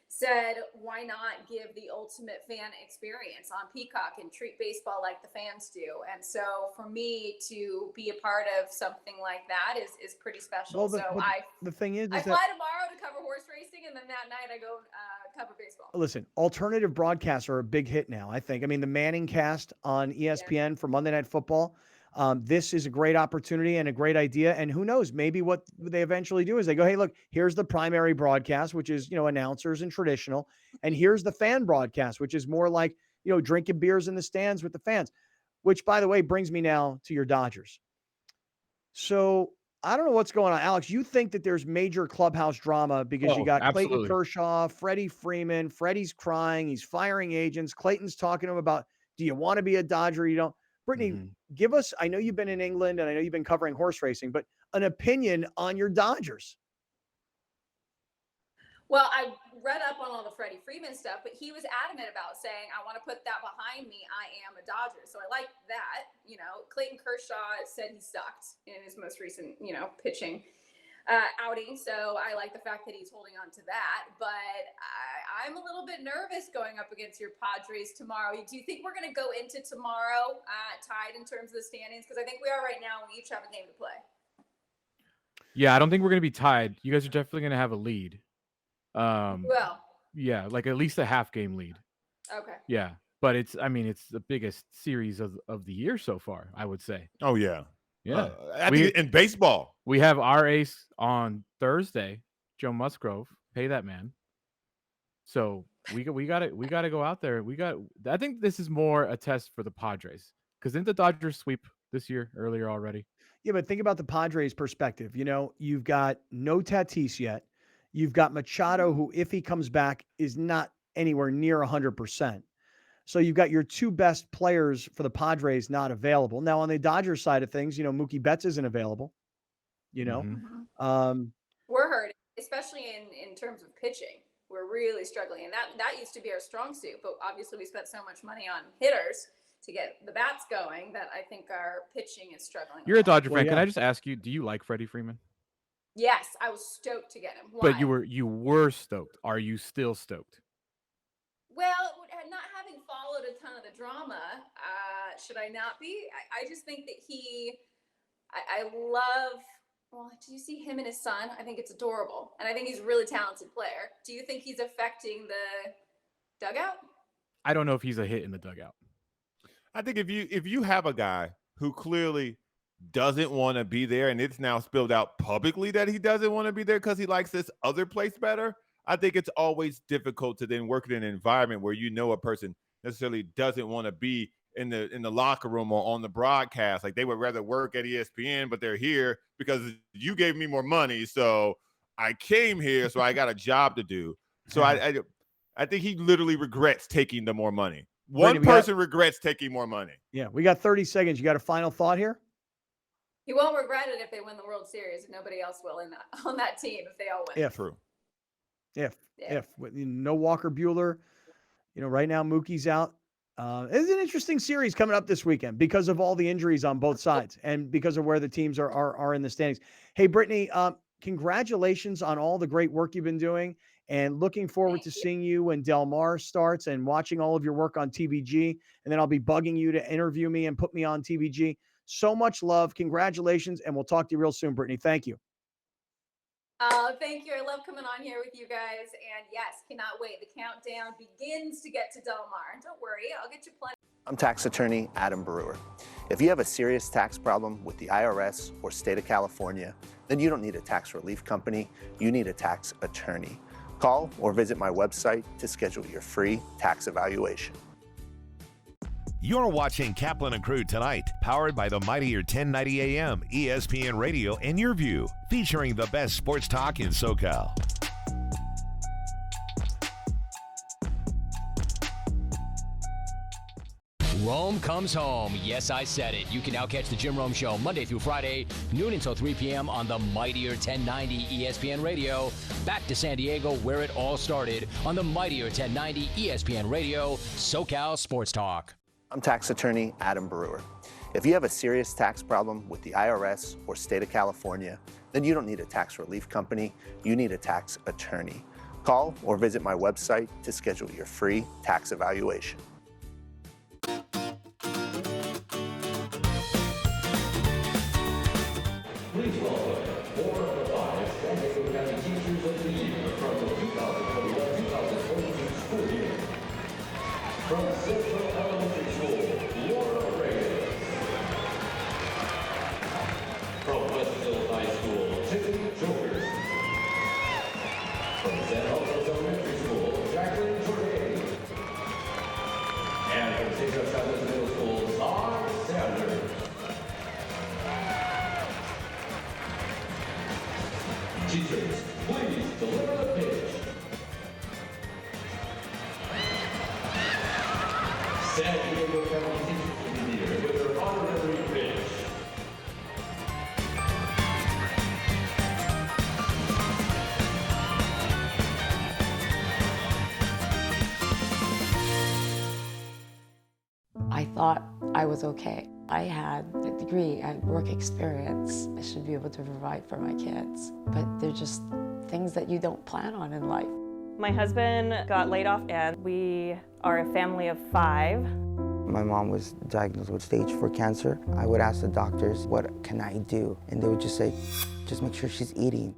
said, why not give the ultimate fan experience on Peacock and treat baseball like the fans do? And so for me to be a part of something like that is pretty special. The thing is I fly tomorrow to cover horse racing, and then that night I go cover baseball. Listen, alternative broadcasts are a big hit now, I think. I mean, the Manning cast on ESPN for Monday Night Football. This is a great opportunity and a great idea. And who knows, maybe what they eventually do is they go, hey, look, here's the primary broadcast, which is, announcers and traditional. And here's the fan broadcast, which is more like, drinking beers in the stands with the fans, which, by the way, brings me now to your Dodgers. So I don't know what's going on. Alex, you think that there's major clubhouse drama because you got Clayton Kershaw, Freddie Freeman. Freddie's crying. He's firing agents. Clayton's talking to him about, do you want to be a Dodger? You don't. Brittany, give us, I know you've been in England and I know you've been covering horse racing, but an opinion on your Dodgers. Well, I read up on all the Freddie Freeman stuff, but he was adamant about saying, I want to put that behind me. I am a Dodger. So I like that. Clayton Kershaw said he sucked in his most recent, pitching outing. So I like the fact that he's holding on to that. But I'm a little bit nervous going up against your Padres tomorrow. Do you think we're going to go into tomorrow tied in terms of the standings? Because I think we are right now. We each have a game to play. Yeah, I don't think we're going to be tied. You guys are definitely going to have a lead. Yeah, like at least a half game lead. Okay. Yeah, but it's the biggest series of the year so far, I would say. Oh yeah. Yeah. In baseball, we have our ace on Thursday, Joe Musgrove. Pay that man. So we got to go out there. I think this is more a test for the Padres because didn't the Dodgers sweep this year earlier already? Yeah, but think about the Padres' perspective. You've got no Tatis yet. You've got Machado, who, if he comes back, is not anywhere near 100%. So you've got your two best players for the Padres not available. Now on the Dodgers side of things, Mookie Betts isn't available. We're hurting, especially in terms of pitching. We're really struggling, and that used to be our strong suit. But obviously, we spent so much money on hitters to get the bats going that I think our pitching is struggling. You're a Dodger fan. Can I just ask you, do you like Freddie Freeman? Yes, I was stoked to get him. Why? But you were stoked. Are you still stoked? Well, not having followed a ton of the drama, should I not be? I just think that I love. Well, do you see him and his son? I think it's adorable, and I think he's a really talented player. Do you think he's affecting the dugout? I don't know if he's a hit in the dugout. I think if you have a guy who clearly doesn't want to be there, and it's now spilled out publicly that he doesn't want to be there because he likes this other place better, I think it's always difficult to then work in an environment where a person necessarily doesn't want to be in the locker room or on the broadcast. Like, they would rather work at ESPN, but they're here because you gave me more money, so I came here, so I got a job to do. So I think he literally regrets taking the more money. One person regrets taking more money. Yeah, we got 30 seconds. You got a final thought here? He won't regret it if they win the World Series. Nobody else will on that team if they all win. True. If no Walker Buehler, right now Mookie's out. It's an interesting series coming up this weekend because of all the injuries on both sides and because of where the teams are in the standings. Hey, Brittany, congratulations on all the great work you've been doing, and looking forward to seeing you when Del Mar starts and watching all of your work on TVG. And then I'll be bugging you to interview me and put me on TVG. So much love. Congratulations. And we'll talk to you real soon, Brittany. Thank you. Thank you. I love coming on here with you guys. And yes, cannot wait. The countdown begins to get to Del Mar. And don't worry, I'll get you plenty. I'm tax attorney Adam Brewer. If you have a serious tax problem with the IRS or state of California, then you don't need a tax relief company. You need a tax attorney. Call or visit my website to schedule your free tax evaluation. You're watching Kaplan and Crew tonight, powered by the mightier 1090 AM, ESPN Radio, and Your View, featuring the best sports talk in SoCal. Rome comes home. Yes, I said it. You can now catch the Jim Rome Show Monday through Friday, noon until 3 p.m. on the mightier 1090 ESPN Radio. Back to San Diego, where it all started, on the mightier 1090 ESPN Radio, SoCal Sports Talk. I'm tax attorney Adam Brewer. If you have a serious tax problem with the IRS or state of California, then you don't need a tax relief company. You need a tax attorney. Call or visit my website to schedule your free tax evaluation. Please welcome 4 of the 5 San Diego County Teachers of the Year from the 2021-2022 school year. From Central Elementary School, Laura Reyes. From Westville High School, Tiffany Jokers. From San Jose Elementary School, Jacqueline Jordan. And from St. Joe Southwest Middle School, Todd Sanders. Teachers, please deliver the pitch. San Diego County Teachers of the Year with their honorary pitch. I thought I was okay. I had a degree, I had work experience. I should be able to provide for my kids. But they're just things that you don't plan on in life. My husband got laid off, and we are a family of 5. My mom was diagnosed with stage 4 cancer. I would ask the doctors, what can I do? And they would just say, just make sure she's eating.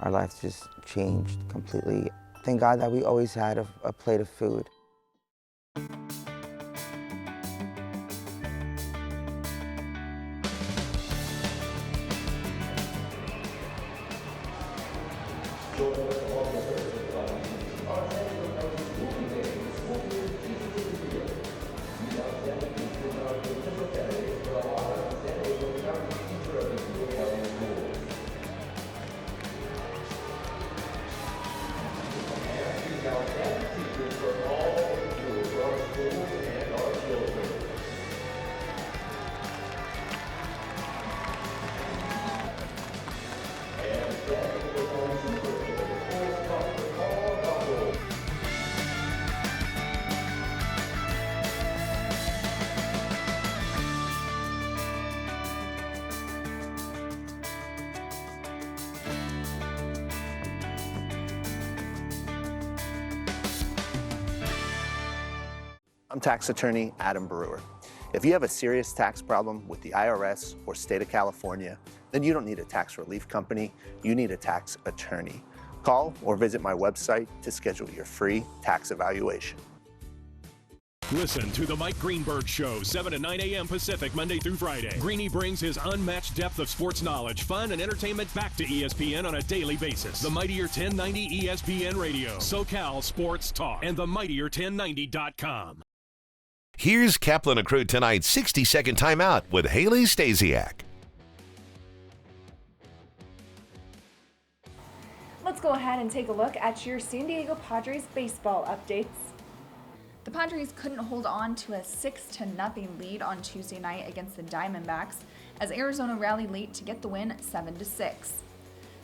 Our lives just changed completely. Thank God that we always had a plate of food. Teachers for I'm tax attorney Adam Brewer. If you have a serious tax problem with the IRS or state of California, then you don't need a tax relief company, you need a tax attorney. Call or visit my website to schedule your free tax evaluation. Listen to the Mike Greenberg Show, 7 to 9 a.m. Pacific, Monday through Friday. Greeny brings his unmatched depth of sports knowledge, fun, and entertainment back to ESPN on a daily basis. The Mightier 1090 ESPN Radio, SoCal Sports Talk, and the Mightier1090.com. Here's Kaplan and Crew tonight's 60-second timeout with Haley Stasiak. Let's go ahead and take a look at your San Diego Padres baseball updates. The Padres couldn't hold on to a 6-0 lead on Tuesday night against the Diamondbacks as Arizona rallied late to get the win 7-6.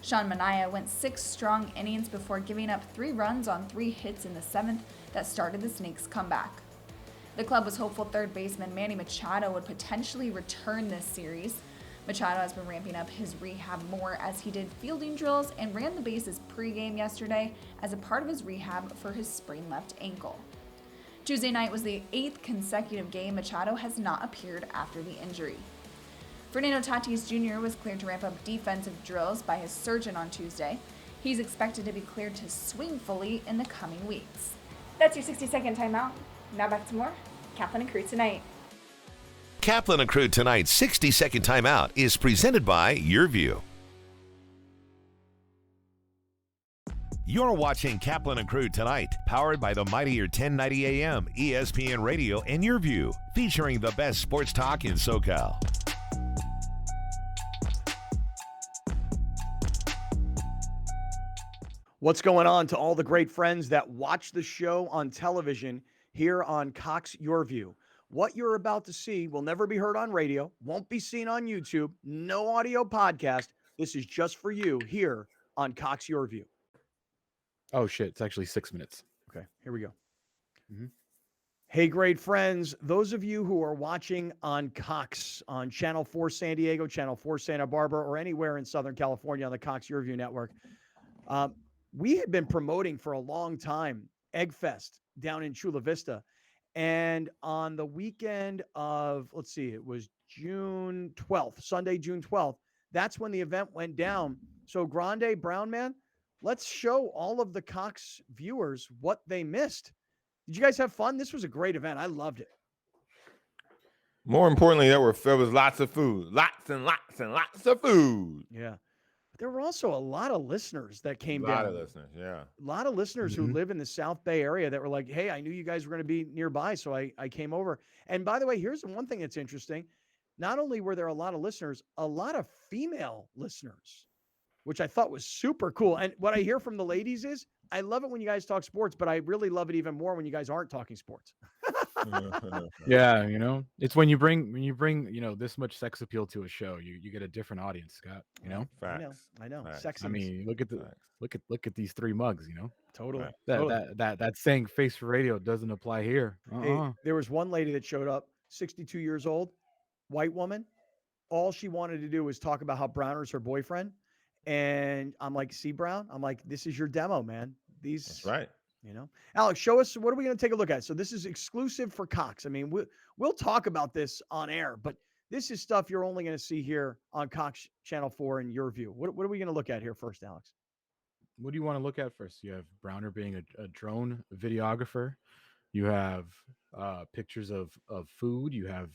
Sean Manaea went 6 strong innings before giving up 3 runs on 3 hits in the 7th that started the Snakes' comeback. The club was hopeful third baseman Manny Machado would potentially return this series. Machado has been ramping up his rehab more as he did fielding drills and ran the bases pregame yesterday as a part of his rehab for his sprained left ankle. Tuesday night was the 8th consecutive game Machado has not appeared after the injury. Fernando Tatis Jr. was cleared to ramp up defensive drills by his surgeon on Tuesday. He's expected to be cleared to swing fully in the coming weeks. That's your 60-second timeout. Now back to more Kaplan and Crew tonight. Kaplan and Crew tonight's 60-second timeout is presented by Your View. You're watching Kaplan and Crew tonight, powered by the Mightier 1090 AM, ESPN Radio, and Your View, featuring the best sports talk in SoCal. What's going on to all the great friends that watch the show on television here on Cox Your View? What you're about to see will never be heard on radio, won't be seen on YouTube, no audio podcast. This is just for you here on Cox Your View. Oh, shit. It's actually 6 minutes. Okay, here we go. Hey, great friends. Those of you who are watching on Cox, on Channel 4 San Diego, Channel 4 Santa Barbara, or anywhere in Southern California on the Cox Your View network, we had been promoting for a long time Egg Fest down in Chula Vista. And on the weekend of, let's see, it was June 12th, Sunday, June 12th, that's when the event went down. So Grande Brown Man, let's show all of the Cox viewers what they missed. Did you guys have fun? This was a great event. I loved it. More importantly, there was lots of food, lots and lots and lots of food. Yeah. There were also a lot of listeners that came down. A lot of listeners, yeah. A lot of listeners who live in the South Bay area that were like, hey, I knew you guys were going to be nearby, so I came over. And by the way, here's one thing that's interesting. Not only were there a lot of listeners, a lot of female listeners, which I thought was super cool. And what I hear from the ladies is, I love it when you guys talk sports, but I really love it even more when you guys aren't talking sports. Yeah, it's when you bring this much sex appeal to a show, you get a different audience, Scott. Facts. I know. Facts. Sexy. I mean, look at these 3 mugs. Totally. That saying face for radio doesn't apply here. Hey, there was one lady that showed up, 62 years old, white woman. All she wanted to do was talk about how Browner's her boyfriend. And I'm like, see, Brown? I'm like, this is your demo, man. That's right. Alex, show us, what are we going to take a look at? So this is exclusive for Cox. I mean, we'll talk about this on air, but this is stuff you're only going to see here on Cox Channel 4 in Your View. What are we going to look at here first, Alex? What do you want to look at first? You have Browner being a drone videographer. You have pictures of food. You have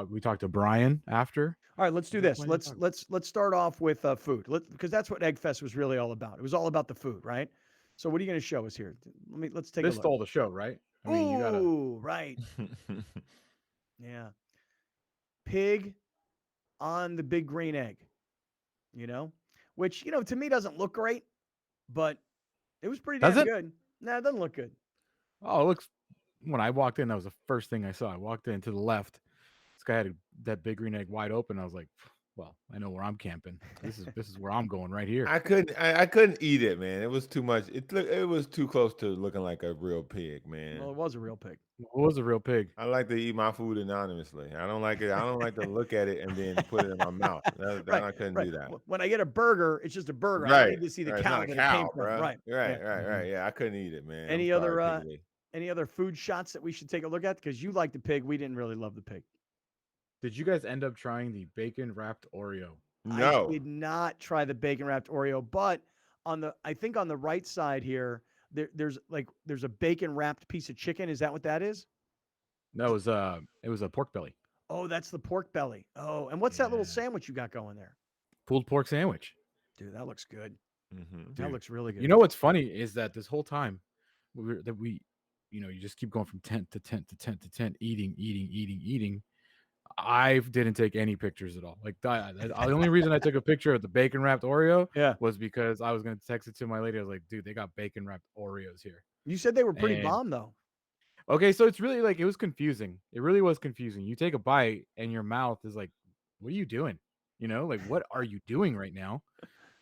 we talked to Brian after. All right, let's do this. Let's start off with food, because that's what Egg Fest was really all about. It was all about the food, right? So what are you going to show us here? Let's take a look. This stole the show, right? I mean, you gotta. Right. Yeah. Pig on the big green egg, which, to me doesn't look great, but it was pretty damn good. No, it doesn't look good. Oh, it looks, when I walked in, that was the first thing I saw. I walked in to the left. This guy had that big green egg wide open. I was like, well, I know where I'm camping. This is where I'm going right here. I couldn't eat it, man. It was too much. It was too close to looking like a real pig, man. Well, it was a real pig. It was a real pig. I like to eat my food anonymously. I don't like it. I don't like to look at it and then put it in my mouth. I couldn't do that. When I get a burger, it's just a burger. Right. I need to see the cow that it came from. Bro. Right. Right. Yeah, I couldn't eat it, man. Any I'm other sorry, Any other food shots that we should take a look at? Because you like the pig. We didn't really love the pig. Did you guys end up trying the bacon wrapped Oreo? I did not try the bacon wrapped Oreo, but I think on the right side here, there's a bacon wrapped piece of chicken. Is that what that is? No, it was a pork belly. Oh, that's the pork belly. Oh, and what's that little sandwich you got going there? Pulled pork sandwich. Dude, that looks good. Mm-hmm. That looks really good. You know what's funny is that this whole time you just keep going from tent to tent to tent to tent, eating. I didn't take any pictures at all. Like the only reason I took a picture of the bacon wrapped Oreo was because I was going to text it to my lady. I was like, dude, they got bacon wrapped Oreos here. You said they were pretty bomb though. Okay, so it's really it was confusing. It really was confusing. You take a bite and your mouth is like, what are you doing? What are you doing right now?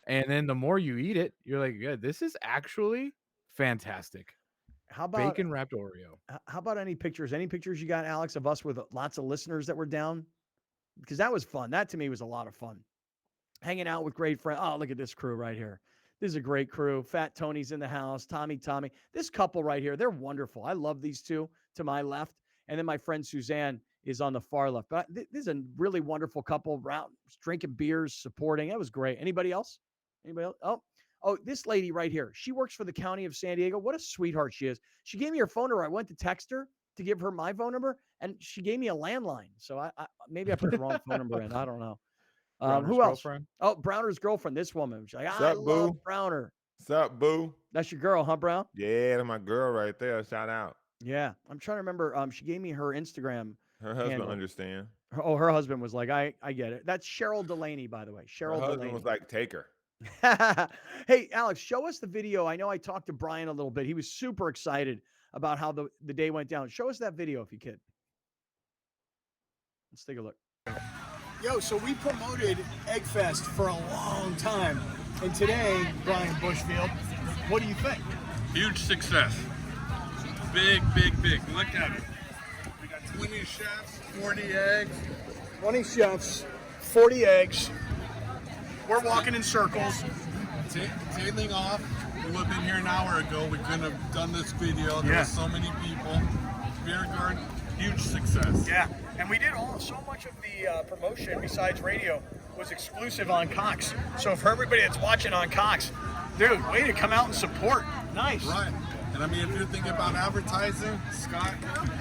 And then the more you eat it, you're like, yeah, this is actually fantastic. How about bacon wrapped Oreo? How about any pictures? Any pictures you got, Alex, of us with lots of listeners that were down? Because that was fun. That to me was a lot of fun. Hanging out with great friends. Oh, look at this crew right here. This is a great crew. Fat Tony's in the house. Tommy. This couple right here, they're wonderful. I love these two to my left. And then my friend Suzanne is on the far left. But this is a really wonderful couple, around drinking beers, supporting. That was great. Anybody else? Oh, this lady right here. She works for the county of San Diego. What a sweetheart she is. She gave me her phone number. I went to text her to give her my phone number, and she gave me a landline. So I maybe I put the wrong phone number in. I don't know. Who else? Girlfriend? Oh, Browner's girlfriend. This woman. She's like, I love boo? Browner. What's up, boo? That's your girl, huh, Brown? Yeah, that's my girl right there. Shout out. Yeah, I'm trying to remember. She gave me her Instagram. Her husband handle. understand. Her husband was like, I get it. That's Cheryl Delaney, by the way. Cheryl Her husband Delaney was like, take her. Hey, Alex, show us the video. I know I talked to Brian a little bit. He was super excited about how the day went down. Show us that video if you could. Let's take a look. Yo, so we promoted Eggfest for a long time. And today, Brian Bushfield, what do you think? Huge success. Big. Look at it. We got 20 chefs, 40 eggs. 20 chefs, 40 eggs. We're walking in circles. Tailing off. We would have been here an hour ago. We couldn't have done this video. There were so many people. Beer garden, huge success. Yeah, and we did so much of the promotion besides radio was exclusive on Cox. So for everybody that's watching on Cox, dude, way to come out and support. Nice. Right. And I mean, if you're thinking about advertising, Scott,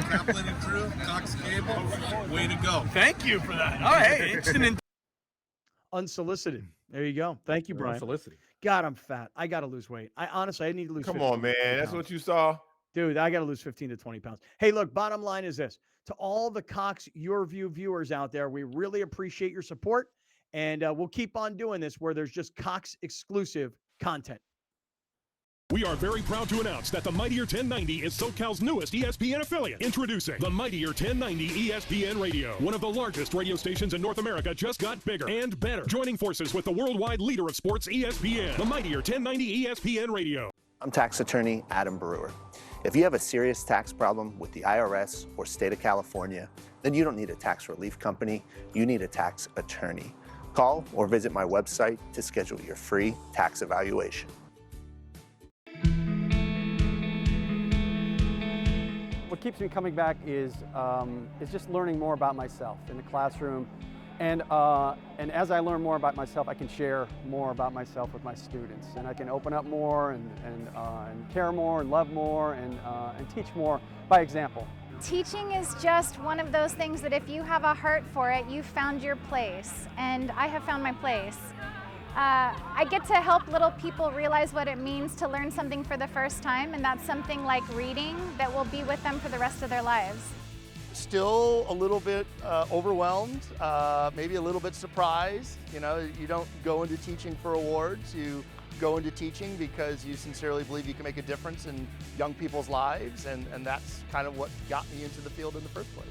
Kaplan and crew, Cox Cable, way to go. Thank you for that. Oh, hey, instant unsolicited. There you go. Thank you, Brian. Unsolicited. God, I'm fat. I got to lose weight. I need to lose. Come on, man. That's what you saw. Dude, I got to lose 15 to 20 pounds. Hey, look, bottom line is this. To all the Cox Your View viewers out there, we really appreciate your support. And we'll keep on doing this where there's just Cox exclusive content. We are very proud to announce that the Mightier 1090 is SoCal's newest ESPN affiliate. Introducing the Mightier 1090 ESPN Radio. One of the largest radio stations in North America just got bigger and better. Joining forces with the worldwide leader of sports, ESPN. The Mightier 1090 ESPN Radio. I'm tax attorney Adam Brewer. If you have a serious tax problem with the IRS or state of California, then you don't need a tax relief company, you need a tax attorney. Call or visit my website to schedule your free tax evaluation. What keeps me coming back is just learning more about myself in the classroom. And as I learn more about myself, I can share more about myself with my students. And I can open up more and care more and love more and teach more by example. Teaching is just one of those things that if you have a heart for it, you've found your place. And I have found my place. I get to help little people realize what it means to learn something for the first time, and that's something like reading that will be with them for the rest of their lives. Still a little bit overwhelmed, maybe a little bit surprised. You know, you don't go into teaching for awards, you go into teaching because you sincerely believe you can make a difference in young people's lives, and that's kind of what got me into the field in the first place.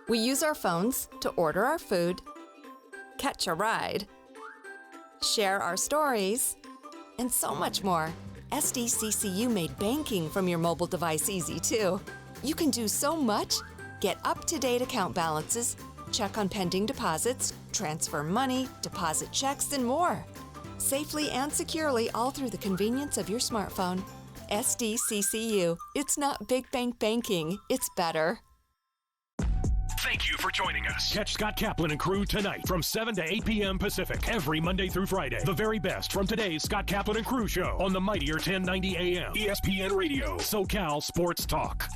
We use our phones to order our food, catch a ride, share our stories, and so much more. SDCCU made banking from your mobile device easy too. You can do so much, get up-to-date account balances, check on pending deposits, transfer money, deposit checks, and more. Safely and securely, all through the convenience of your smartphone. SDCCU. It's not big bank banking, it's better. Thank you for joining us. Catch Scott Kaplan and crew tonight from 7 to 8 p.m. Pacific every Monday through Friday. The very best from today's Scott Kaplan and crew show on the mightier 1090 AM ESPN Radio, SoCal Sports Talk.